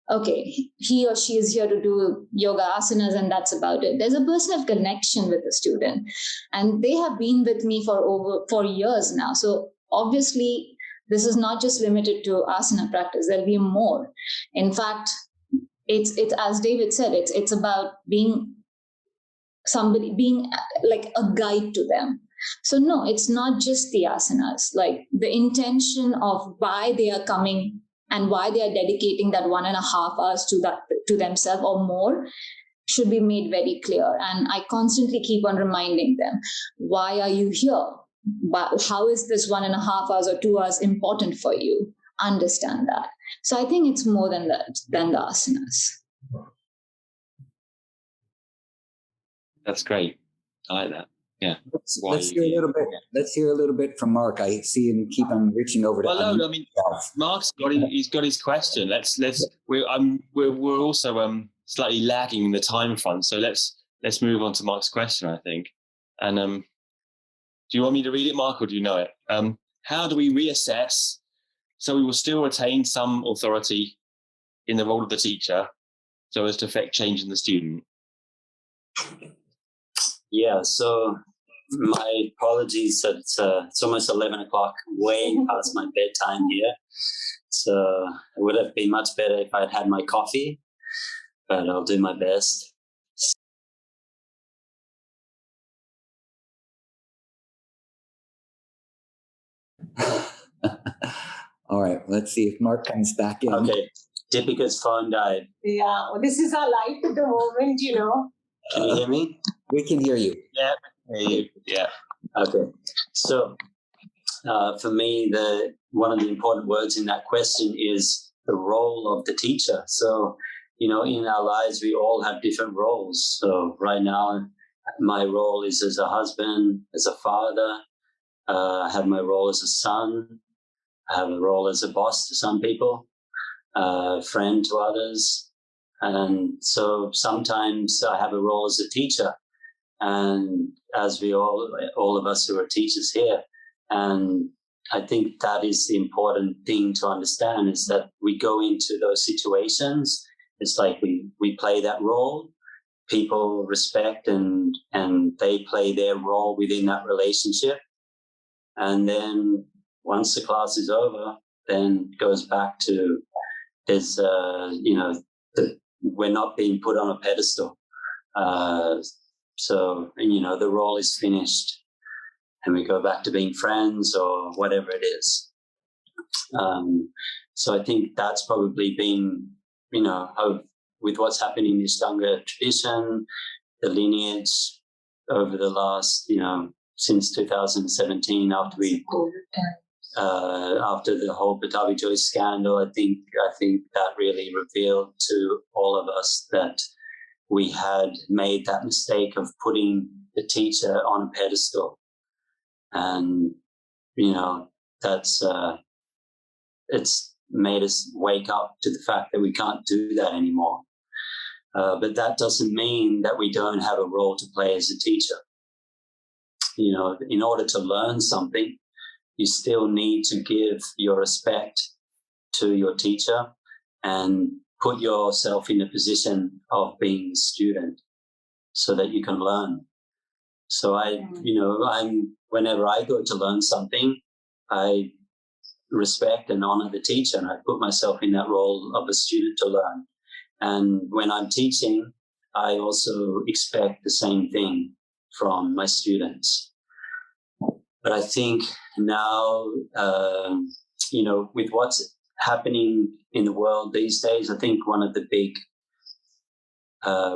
okay, he or she is here to do yoga asanas and that's about it. There's a personal connection with the student, and they have been with me for years now. So obviously, this is not just limited to asana practice. There'll be more. In fact, it's as David said, it's about being like a guide to them. So no, it's not just the asanas. Like the intention of why they are coming and why they are dedicating that 1.5 hours to themselves or more should be made very clear. And I constantly keep on reminding them, why are you here? But how is this 1.5 hours or 2 hours important for you? Understand that. So I think it's more than that, than the asanas. That's great. I like that. Yeah. Let's hear a little bit. Let's hear a little bit from Mark. I see him keep on reaching over to. Well, no, I mean, Mark's got his question. We're also slightly lagging in the time front, so let's move on to Mark's question, I think. And do you want me to read it, Mark, or do you know it? How do we reassess so we will still retain some authority in the role of the teacher, so as to affect change in the student? Yeah, so my apologies that it's almost 11 o'clock, way past my bedtime here. So it would have been much better if I'd had my coffee, but I'll do my best. All right, let's see if Mark comes back in. Okay, Deepika's phone died. Yeah, well, this is our life at the moment, you know. Can you hear me? We can hear you. Yeah, hear you. Yeah. Okay. So for me, one of the important words in that question is the role of the teacher. So, in our lives, we all have different roles. So right now, my role is as a husband, as a father. I have my role as a son. I have a role as a boss to some people, friend to others. And so sometimes I have a role as a teacher, and as we all of us who are teachers here. And I think that is the important thing to understand, is that we go into those situations. It's like we play that role. People respect and they play their role within that relationship. And then once the class is over, then it goes back to there's, we're not being put on a pedestal. So, the role is finished and we go back to being friends or whatever it is. So I think that's probably been, with what's happening in the Ashtanga tradition, the lineage over the last, since 2017, after the whole Batavi Joy scandal, I think that really revealed to all of us that we had made that mistake of putting the teacher on a pedestal. And, that's, it's made us wake up to the fact that we can't do that anymore. But that doesn't mean that we don't have a role to play as a teacher. In order to learn something, you still need to give your respect to your teacher and put yourself in a position of being a student so that you can learn. So whenever I go to learn something, I respect and honor the teacher, and I put myself in that role of a student to learn. And when I'm teaching, I also expect the same thing from my students. But I think now, with what's happening in the world these days, I think one of the big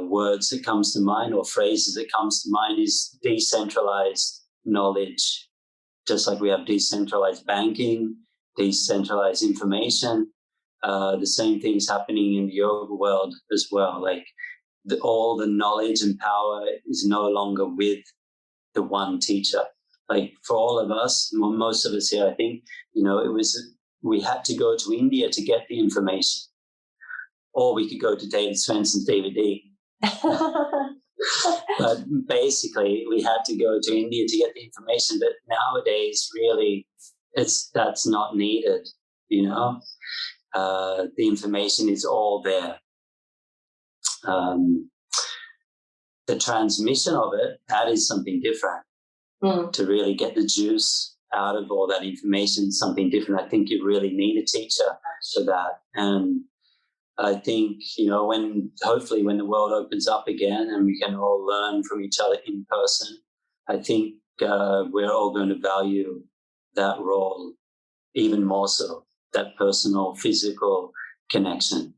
words that comes to mind, or phrases that comes to mind, is decentralized knowledge. Just like we have decentralized banking, decentralized information, the same thing is happening in the yoga world as well. Like all the knowledge and power is no longer with the one teacher. Like for all of us, most of us here, I think, we had to go to India to get the information, or we could go to David Swenson's DVD. But basically, we had to go to India to get the information. But nowadays, really, that's not needed. You know, the information is all there. The transmission of it, that is something different. To really get the juice out of all that information, something different. I think you really need a teacher for that. And I think, you know, hopefully when the world opens up again and we can all learn from each other in person, I think we're all going to value that role even more so, that personal, physical connection.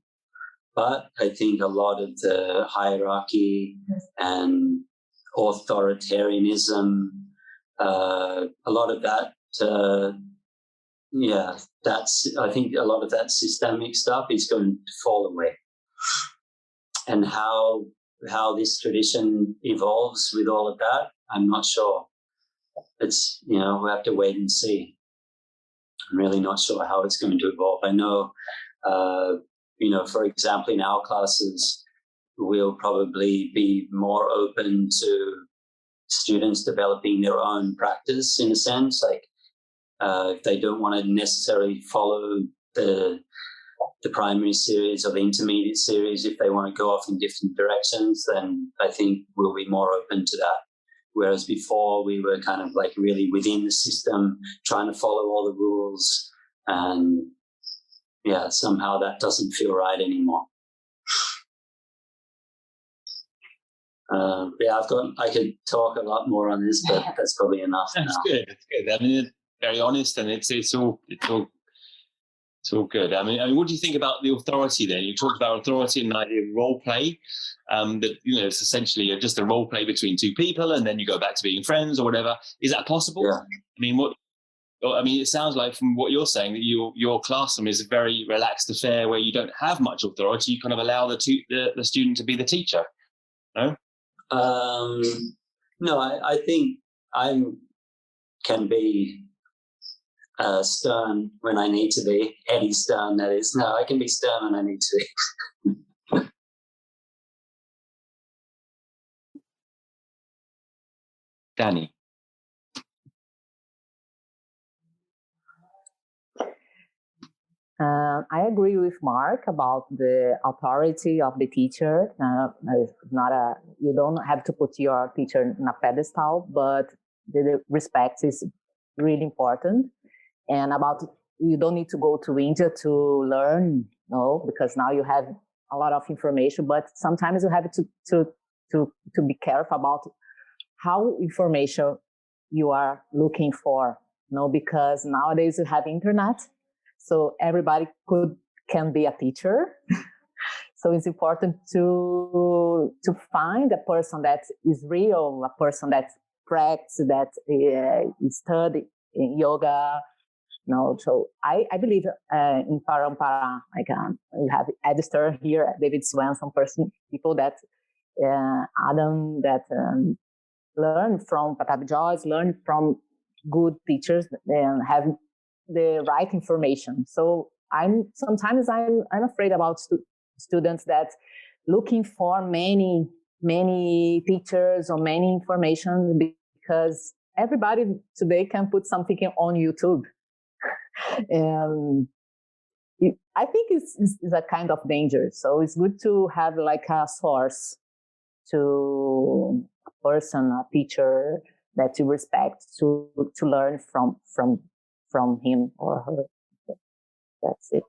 But I think a lot of the hierarchy and authoritarianism, a lot of that, I think a lot of that systemic stuff is going to fall away. And how this tradition evolves with all of that, I'm not sure. It's, you know, we have to wait and see. I'm really not sure how it's going to evolve. I know, you know, for example, in our classes, we'll probably be more open to students developing their own practice in a sense. Like if they don't want to necessarily follow the primary series or the intermediate series, if they want to go off in different directions, then I think we'll be more open to that. Whereas before we were kind of like really within the system, trying to follow all the rules, and yeah, somehow that doesn't feel right anymore. I could talk a lot more on this, but that's probably enough. That's good. That's good. I mean, very honest, and it's all good. I mean, what do you think about the authority then? You talked about authority and the idea of role play. That, you know, it's essentially just a role play between two people, and then you go back to being friends or whatever. Is that possible? Yeah. I mean, it sounds like from what you're saying that your classroom is a very relaxed affair where you don't have much authority. You kind of allow the student to be the teacher. No. No, I think I can be stern when I need to be. Eddie Stern, that is. No, I can be stern when I need to be. Danny. I agree with Mark about the authority of the teacher. You don't have to put your teacher in a pedestal, but the respect is really important. And about, you don't need to go to India to learn, no, because now you have a lot of information. But sometimes you have to be careful about how information you are looking for, no, because nowadays you have internet. So everybody can be a teacher. So it's important to find a person that is real, a person that practices, that study in yoga. No, so I believe in Parampara, like we have Edister here, David Swenson, people that Adam, that learn from Patabi Joyce, learn from good teachers and have the right information. So I'm afraid about students that looking for many teachers or many information, because everybody today can put something on YouTube. And I think it's a kind of danger. So it's good to have like a source, to a person, a teacher that you respect, to learn from him or her. That's it.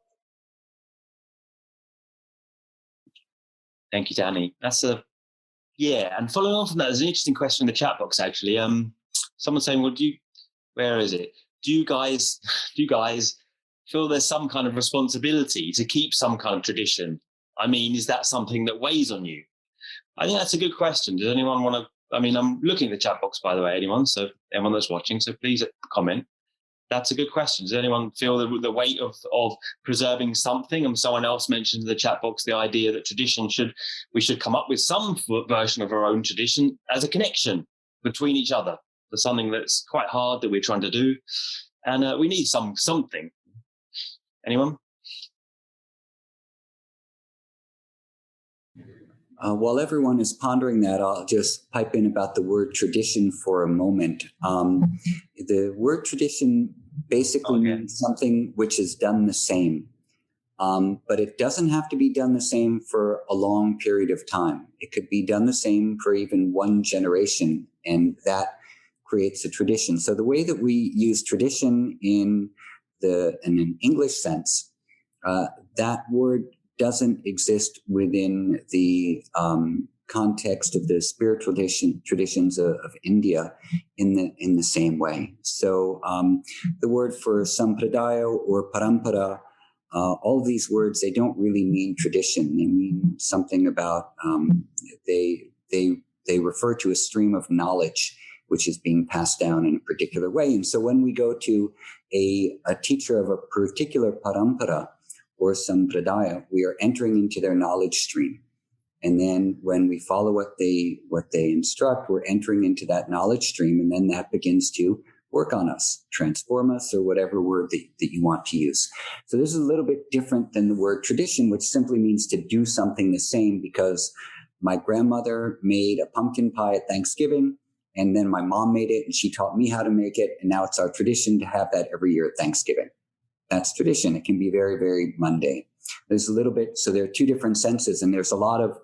Thank you, Danny. And following on from that, there's an interesting question in the chat box actually. Someone's saying, well, where is it? Do you guys feel there's some kind of responsibility to keep some kind of tradition? I mean, is that something that weighs on you? I think that's a good question. Does anyone want to? I mean, I'm looking at the chat box, by the way, anyone that's watching, so please comment. That's a good question. Does anyone feel the weight of preserving something? And someone else mentioned in the chat box the idea that we should come up with some version of our own tradition as a connection between each other for something that's quite hard that we're trying to do. And we need something. Anyone? While everyone is pondering that, I'll just pipe in about the word tradition for a moment. The word tradition basically means something which is done the same. But it doesn't have to be done the same for a long period of time. It could be done the same for even one generation, and that creates a tradition. So the way that we use tradition in an English sense, that word doesn't exist within the context of the spiritual traditions of India in the same way. So the word for sampradaya or parampara, all of these words, they don't really mean tradition. They mean something about, they refer to a stream of knowledge which is being passed down in a particular way. And so when we go to a teacher of a particular parampara or sampradaya, we are entering into their knowledge stream. And then when we follow what they instruct, we're entering into that knowledge stream, and then that begins to work on us, transform us, or whatever word that you want to use. So this is a little bit different than the word tradition, which simply means to do something the same, because my grandmother made a pumpkin pie at Thanksgiving, and then my mom made it and she taught me how to make it. And now it's our tradition to have that every year at Thanksgiving. That's tradition. It can be very, very mundane. There's a little bit, so there are two different senses, and there's a lot of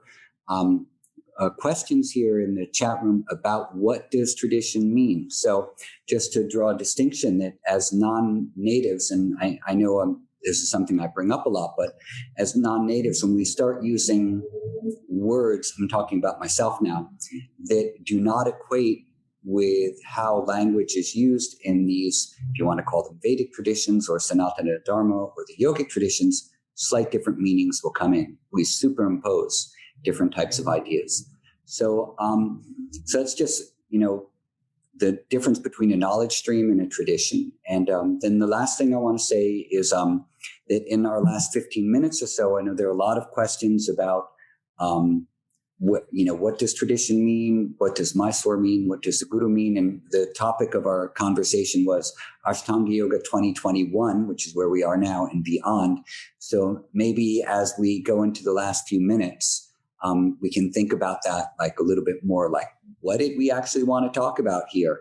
questions here in the chat room about what does tradition mean. So just to draw a distinction, that as non-natives, and I know this is something I bring up a lot, but as non-natives, when we start using words, I'm talking about myself now, that do not equate with how language is used in these, if you want to call them Vedic traditions or Sanatana Dharma or the yogic traditions, slight different meanings will come in. We superimpose different types of ideas. So that's just, the difference between a knowledge stream and a tradition. And then the last thing I want to say is that in our last 15 minutes or so, I know there are a lot of questions about what does tradition mean? What does Mysore mean? What does the Guru mean? And the topic of our conversation was Ashtanga Yoga 2021, which is where we are now and beyond. So maybe as we go into the last few minutes, we can think about that like a little bit more, like what did we actually want to talk about here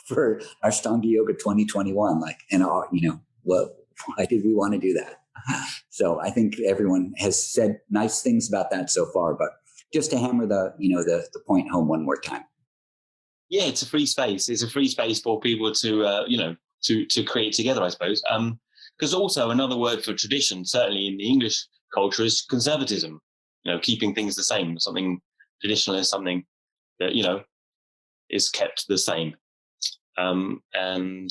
for Ashtanga Yoga 2021? Like, and why did we want to do that? So I think everyone has said nice things about that so far, but just to hammer the point home one more time. Yeah, it's a free space. It's a free space for people to to create together, I suppose. Because also another word for tradition, certainly in the English culture, is conservatism. Keeping things the same. Something traditional is something that is kept the same. And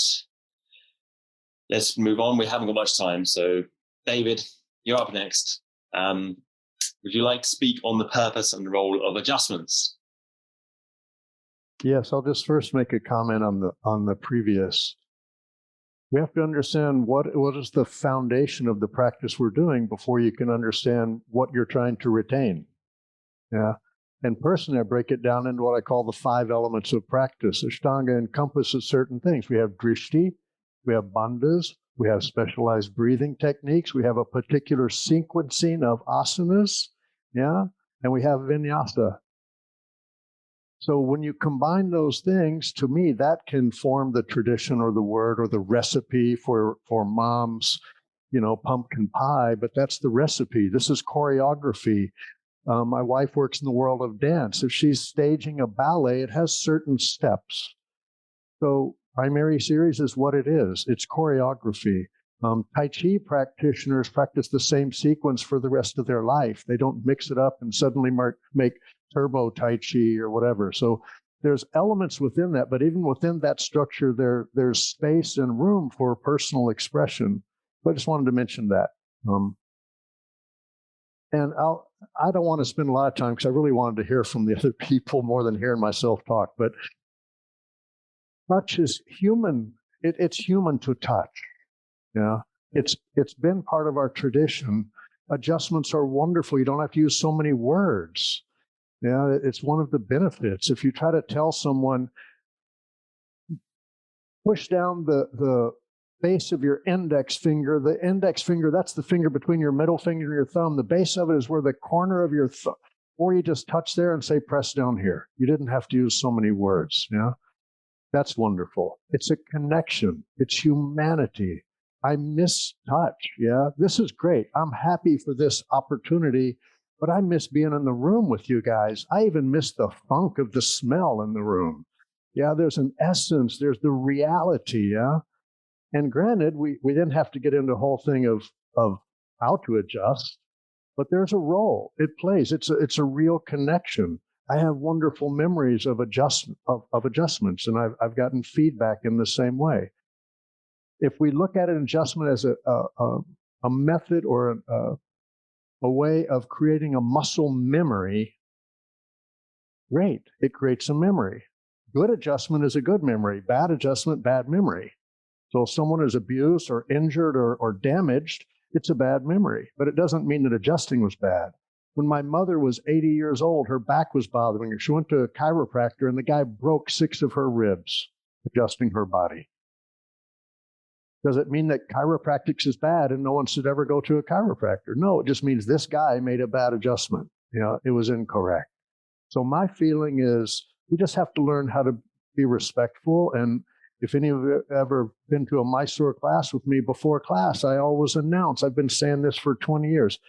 let's move on. We haven't got much time, so David, you're up next. Would you like to speak on the purpose and role of adjustments? Yes, I'll just first make a comment on the previous. We have to understand what is the foundation of the practice we're doing before you can understand what you're trying to retain. Yeah. And personally, I break it down into what I call the 5 elements of practice. Ashtanga encompasses certain things. We have drishti, we have bandhas, we have specialized breathing techniques, we have a particular sequencing of asanas, yeah, and we have vinyasa. So when you combine those things, to me, that can form the tradition or the word or the recipe for mom's, pumpkin pie, but that's the recipe. This is choreography. My wife works in the world of dance. If she's staging a ballet, it has certain steps. So primary series is what it is. It's choreography. Tai Chi practitioners practice the same sequence for the rest of their life. They don't mix it up and suddenly make turbo Tai Chi or whatever. So there's elements within that, but even within that structure, there's space and room for personal expression. So I just wanted to mention that. And I don't want to spend a lot of time because I really wanted to hear from the other people more than hearing myself talk, but touch is human. It's human to touch. Yeah, it's been part of our tradition. Adjustments are wonderful. You don't have to use so many words. Yeah, it's one of the benefits. If you try to tell someone, push down the base of your index finger, that's the finger between your middle finger and your thumb. The base of it is where the corner of your or you just touch there and say, press down here. You didn't have to use so many words. Yeah. That's wonderful. It's a connection. It's humanity. I miss touch. Yeah. This is great. I'm happy for this opportunity, but I miss being in the room with you guys. I even miss the funk of the smell in the room. Yeah. There's an essence. There's the reality. Yeah. And granted, we didn't have to get into the whole thing of how to adjust, but there's a role it plays. It's a real connection. I have wonderful memories of adjustments, and I've gotten feedback in the same way. If we look at an adjustment as a method or a way of creating a muscle memory, great. It creates a memory. Good adjustment is a good memory. Bad adjustment, bad memory. So if someone is abused or injured or damaged, it's a bad memory. But it doesn't mean that adjusting was bad. When my mother was 80 years old, her back was bothering her. She went to a chiropractor, and the guy broke 6 of her ribs adjusting her body. Does it mean that chiropractics is bad and no one should ever go to a chiropractor? No, it just means this guy made a bad adjustment. You know, it was incorrect. So my feeling is we just have to learn how to be respectful. And if any of you have ever been to a Mysore class with me before class, I always announce, I've been saying this for 20 years.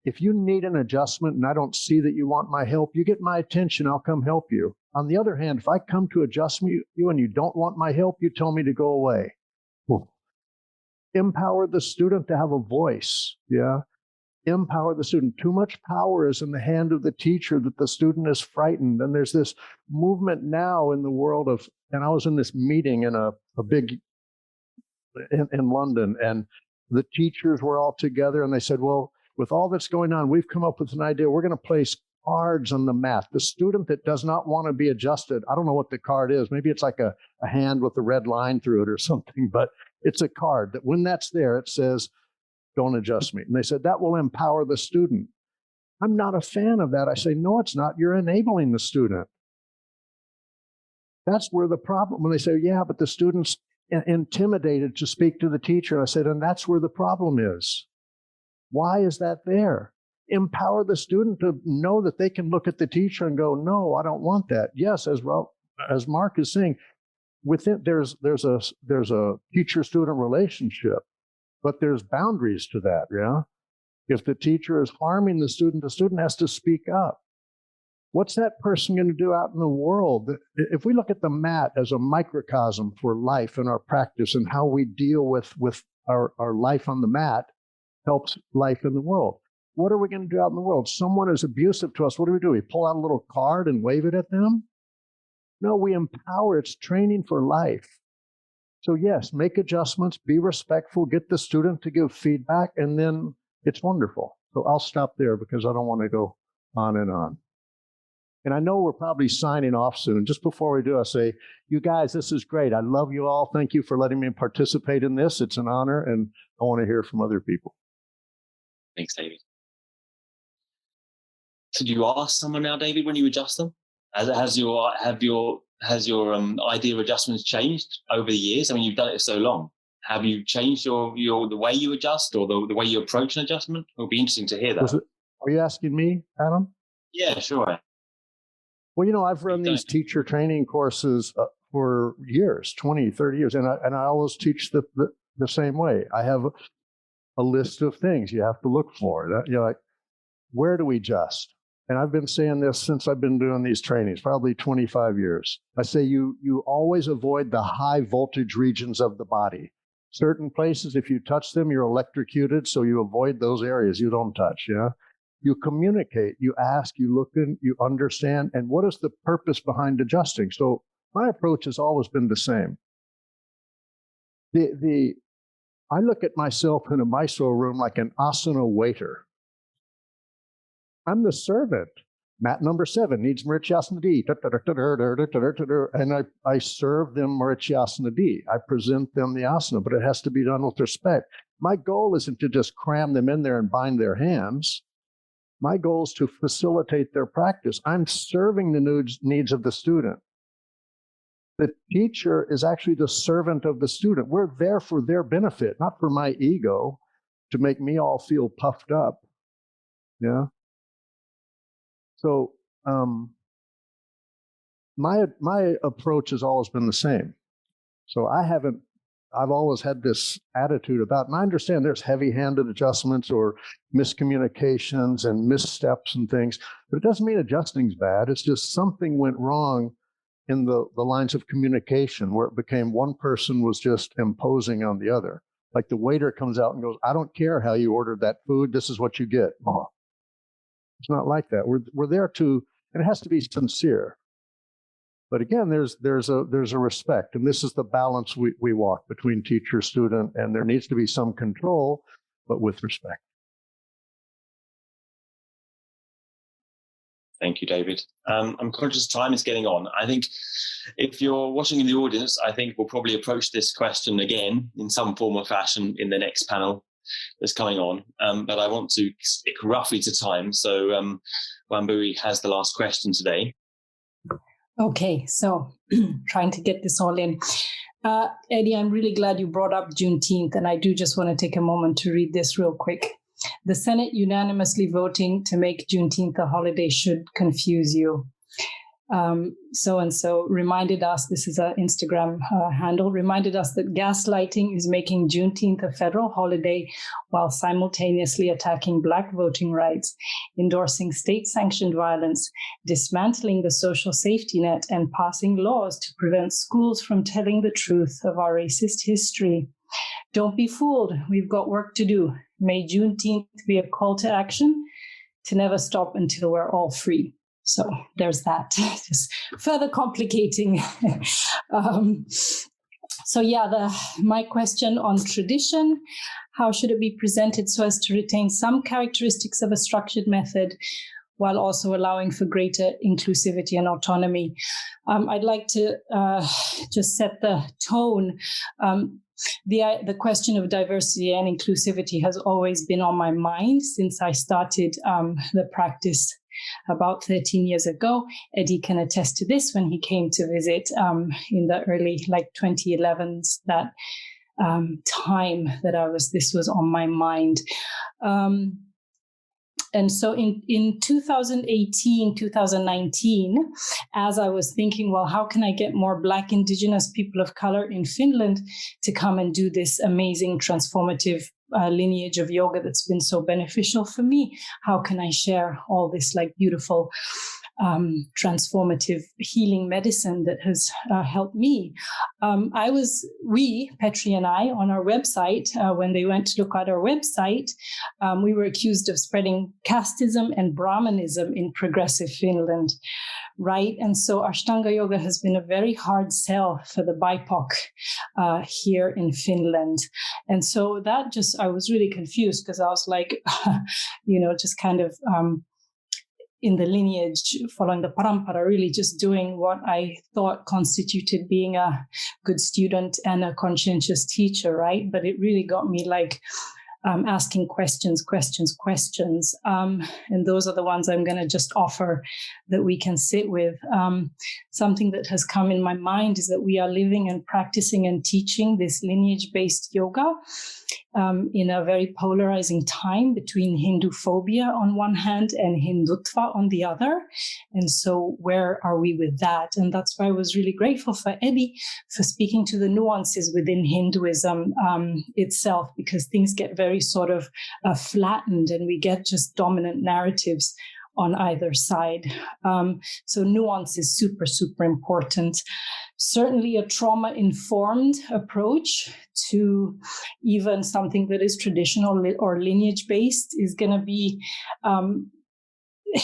If you need an adjustment and I don't see that you want my help, you get my attention, I'll come help you. On the other hand, if I come to adjust you and you don't want my help, you tell me to go away. Empower the student to have a voice. Yeah. Empower the student. Too much power is in the hand of the teacher that the student is frightened. And there's this movement now in the world of, and I was in this meeting in a big, in London, and the teachers were all together and they said, well, with all that's going on, we've come up with an idea. We're going to place cards on the mat. The student that does not want to be adjusted, I don't know what the card is. Maybe it's like a hand with a red line through it or something, but it's a card that when that's there, it says, don't adjust me. And they said, that will empower the student. I'm not a fan of that. I say, no, it's not. You're enabling the student. That's where the problem, when they say, yeah, but the student's intimidated to speak to the teacher. I said, and that's where the problem is. Why is that there? Empower the student to know that they can look at the teacher and go, no, I don't want that. Yes, as Mark is saying, within there's a teacher-student relationship, but there's boundaries to that. Yeah, if the teacher is harming the student has to speak up. What's that person going to do out in the world? If we look at the mat as a microcosm for life and our practice and how we deal with our life on the mat helps life in the world. What are we going to do out in the world? Someone is abusive to us. What do? We pull out a little card and wave it at them? No, we empower. It's training for life. So yes, make adjustments, be respectful, get the student to give feedback, and then it's wonderful. So I'll stop there because I don't want to go on and on. And I know we're probably signing off soon. Just before we do, I say, you guys, this is great. I love you all. Thank you for letting me participate in this. It's an honor, and I want to hear from other people. Thanks, David. So do you ask someone now, David, when you adjust them? Has your idea of adjustments changed over the years? I mean, you've done it so long. Have you changed the way you adjust or the way you approach an adjustment? It would be interesting to hear that. Are you asking me, Adam? Yeah, sure. Well, I've run these teacher training courses for years, 20, 30 years, and I always teach the same way. I have a list of things you have to look for. Like, where do we adjust? And I've been saying this since I've been doing these trainings, probably 25 years. I say you always avoid the high voltage regions of the body. Certain places, if you touch them, you're electrocuted, so you avoid those areas you don't touch, yeah? You communicate, you ask, you look in, you understand, and what is the purpose behind adjusting? So my approach has always been the same. I look at myself in a Mysore room like an asana waiter. I'm the servant. Mat number 7 needs Marityasana D. And I serve them Marityasana D. I present them the asana, but it has to be done with respect. My goal isn't to just cram them in there and bind their hands. My goal is to facilitate their practice. I'm serving the needs of the student. The teacher is actually the servant of the student. We're there for their benefit, not for my ego, to make me all feel puffed up. Yeah. So my approach has always been the same. So I've always had this attitude about, and I understand there's heavy-handed adjustments or miscommunications and missteps and things, but it doesn't mean adjusting's bad. It's just something went wrong in the lines of communication where it became one person was just imposing on the other. Like the waiter comes out and goes, I don't care how you ordered that food. This is what you get. Oh. It's not like that. We're there to, and it has to be sincere. But again, there's a respect, and this is the balance we walk between teacher, student, and there needs to be some control, but with respect. Thank you, David. I'm conscious time is getting on. I think if you're watching in the audience, I think we'll probably approach this question again in some form or fashion in the next panel that's coming on. But I want to stick roughly to time. So Wambui has the last question today. Okay, so trying to get this all in. Eddie, I'm really glad you brought up Juneteenth, and I do just want to take a moment to read this real quick. The Senate unanimously voting to make Juneteenth a holiday should confuse you. So-and-so reminded us, this is an Instagram handle, reminded us that gaslighting is making Juneteenth a federal holiday while simultaneously attacking Black voting rights, endorsing state-sanctioned violence, dismantling the social safety net, and passing laws to prevent schools from telling the truth of our racist history. Don't be fooled. We've got work to do. May Juneteenth be a call to action to never stop until we're all free. So there's that, just further complicating. My question on tradition, how should it be presented so as to retain some characteristics of a structured method while also allowing for greater inclusivity and autonomy? I'd like to just set the tone. The question of diversity and inclusivity has always been on my mind since I started the practice about 13 years ago. Eddie can attest to this when he came to visit in the early 2011s, that time that this was on my mind. And so in 2018, 2019, as I was thinking, well, how can I get more Black Indigenous people of color in Finland to come and do this amazing transformative lineage of yoga that's been so beneficial for me? How can I share all this beautiful transformative healing medicine that has helped me? Petri and I, on our website, when they went to look at our website, we were accused of spreading casteism and Brahmanism in progressive Finland, right? And so Ashtanga Yoga has been a very hard sell for the BIPOC here in Finland. And so I was really confused because I was like, just kind of in the lineage, following the parampara, really just doing what I thought constituted being a good student and a conscientious teacher, right? But it really got me asking questions. And those are the ones I'm going to just offer that we can sit with. Something that has come in my mind is that we are living and practicing and teaching this lineage-based yoga in a very polarizing time between Hindu phobia on one hand and Hindutva on the other. And so where are we with that? And that's why I was really grateful for Eddie for speaking to the nuances within Hinduism itself, because things get very sort of flattened and we get just dominant narratives on either side. So nuance is super, super important. Certainly a trauma-informed approach to even something that is traditional or lineage-based is going to be,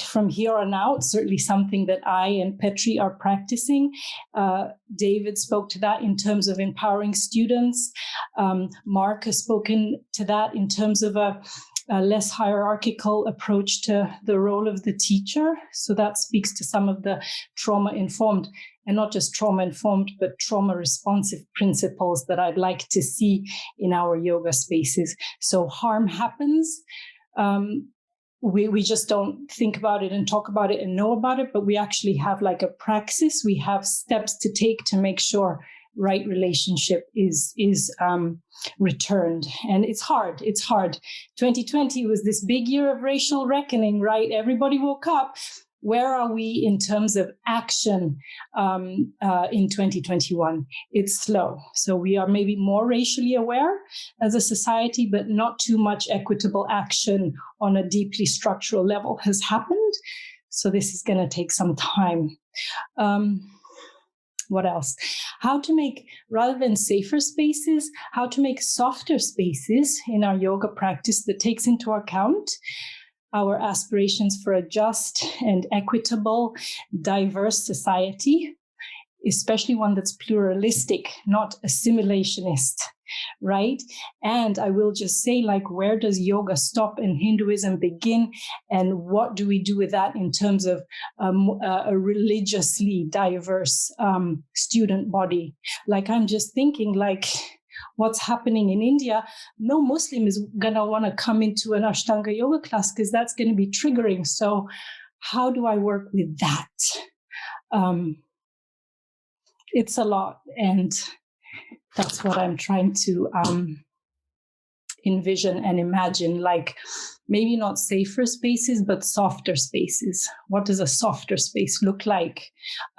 from here on out, certainly something that I and Petri are practicing. David spoke to that in terms of empowering students. Mark has spoken to that in terms of a less hierarchical approach to the role of the teacher. So that speaks to some of the trauma-informed, and not just trauma-informed, but trauma-responsive principles that I'd like to see in our yoga spaces. So harm happens. We just don't think about it and talk about it and know about it, but we actually have a praxis. We have steps to take to make sure right relationship is returned. And it's hard. 2020 was this big year of racial reckoning, right? Everybody woke up. where are we in terms of action in 2021? It's slow. So we are maybe more racially aware as a society, but not too much equitable action on a deeply structural level has happened. So this is going to take some time. What else? How to make, rather than safer spaces, how to make softer spaces in our yoga practice that takes into account our aspirations for a just and equitable, diverse society, especially one that's pluralistic, not assimilationist, right? And I will just say, like, where does yoga stop and Hinduism begin? And what do we do with that in terms of a religiously diverse student body? Like, I'm just thinking, like, what's happening in India, no Muslim is going to want to come into an Ashtanga Yoga class because that's going to be triggering. So how do I work with that? It's a lot. And that's what I'm trying to envision and imagine, like maybe not safer spaces, but softer spaces. What does a softer space look like?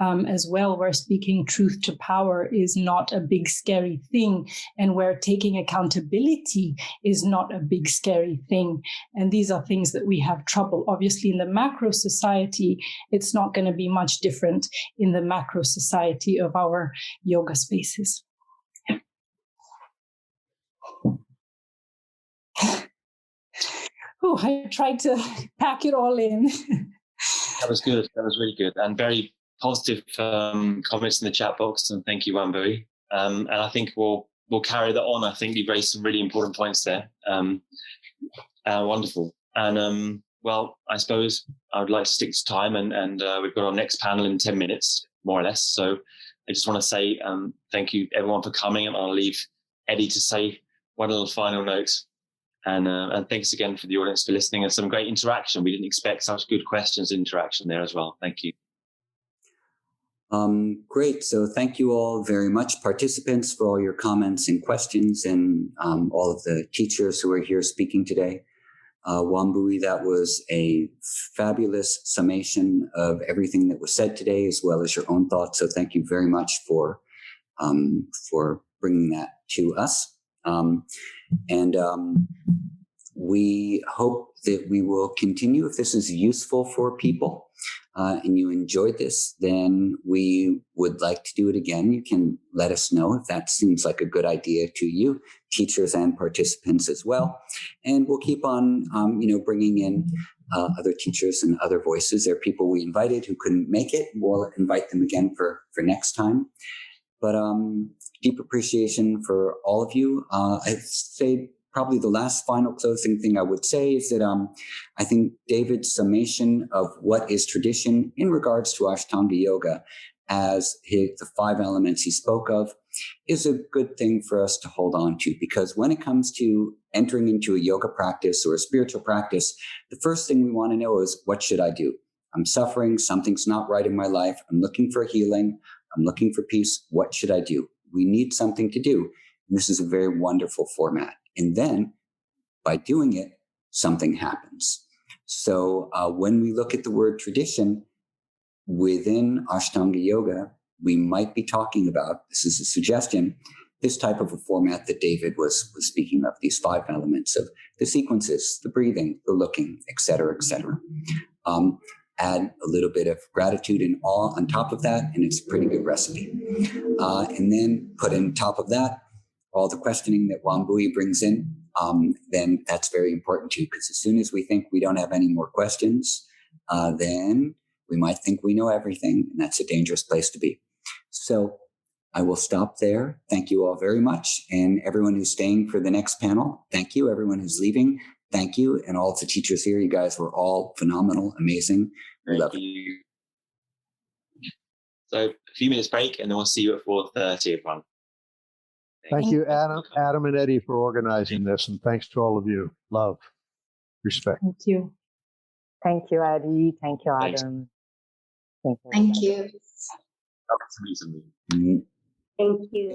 As well, where speaking truth to power is not a big, scary thing, and where taking accountability is not a big, scary thing. And these are things that we have trouble. Obviously, in the macro society, it's not going to be much different in the macro society of our yoga spaces. Oh, I tried to pack it all in. That was good. That was really good. And very positive comments in the chat box. And thank you, Wambui. And I think we'll carry that on. I think you raised some really important points there. Wonderful. And well, I suppose I would like to stick to time. And we've got our next panel in 10 minutes, more or less. So I just want to say thank you, everyone, for coming. And I'll leave Eddie to say one little final note. And thanks again for the audience for listening, and some great interaction. We didn't expect such good questions and interaction there as well. Thank you. Great. So thank you all very much, participants, for all your comments and questions, and all of the teachers who are here speaking today. Wambui, that was a fabulous summation of everything that was said today, as well as your own thoughts. So thank you very much for bringing that to us. We hope that we will continue. If this is useful for people and you enjoyed this, then we would like to do it again. You can let us know if that seems like a good idea to you, teachers and participants as well. And we'll keep on, bringing in other teachers and other voices. There are people we invited who couldn't make it. We'll invite them again for next time. But deep appreciation for all of you. I'd say probably the last final closing thing I would say is that I think David's summation of what is tradition in regards to Ashtanga Yoga as the 5 elements he spoke of is a good thing for us to hold on to, because when it comes to entering into a yoga practice or a spiritual practice, the first thing we want to know is, what should I do? I'm suffering. Something's not right in my life. I'm looking for healing. I'm looking for peace. What should I do? We need something to do. And this is a very wonderful format. And then by doing it, something happens. So when we look at the word tradition within Ashtanga Yoga, we might be talking about, this is a suggestion, this type of a format that David was speaking of, these 5 elements of the sequences, the breathing, the looking, et cetera, et cetera. Add a little bit of gratitude and awe on top of that, and it's a pretty good recipe. And then put on top of that all the questioning that Wambui brings in, then that's very important too, because as soon as we think we don't have any more questions, then we might think we know everything, and that's a dangerous place to be. So I will stop there. Thank you all very much. And everyone who's staying for the next panel, thank you. Everyone who's leaving, thank you. And all of the teachers here, you guys were all phenomenal, amazing. Thank you. So a few minutes break, and then we'll see you at 4:30, everyone. Thank you, Adam and Eddie, for organizing this. And thanks to all of you. Love, respect. Thank you. Thank you, Eddie. Thank you, Thanks. Adam. Thank you. Thank you. Thank you.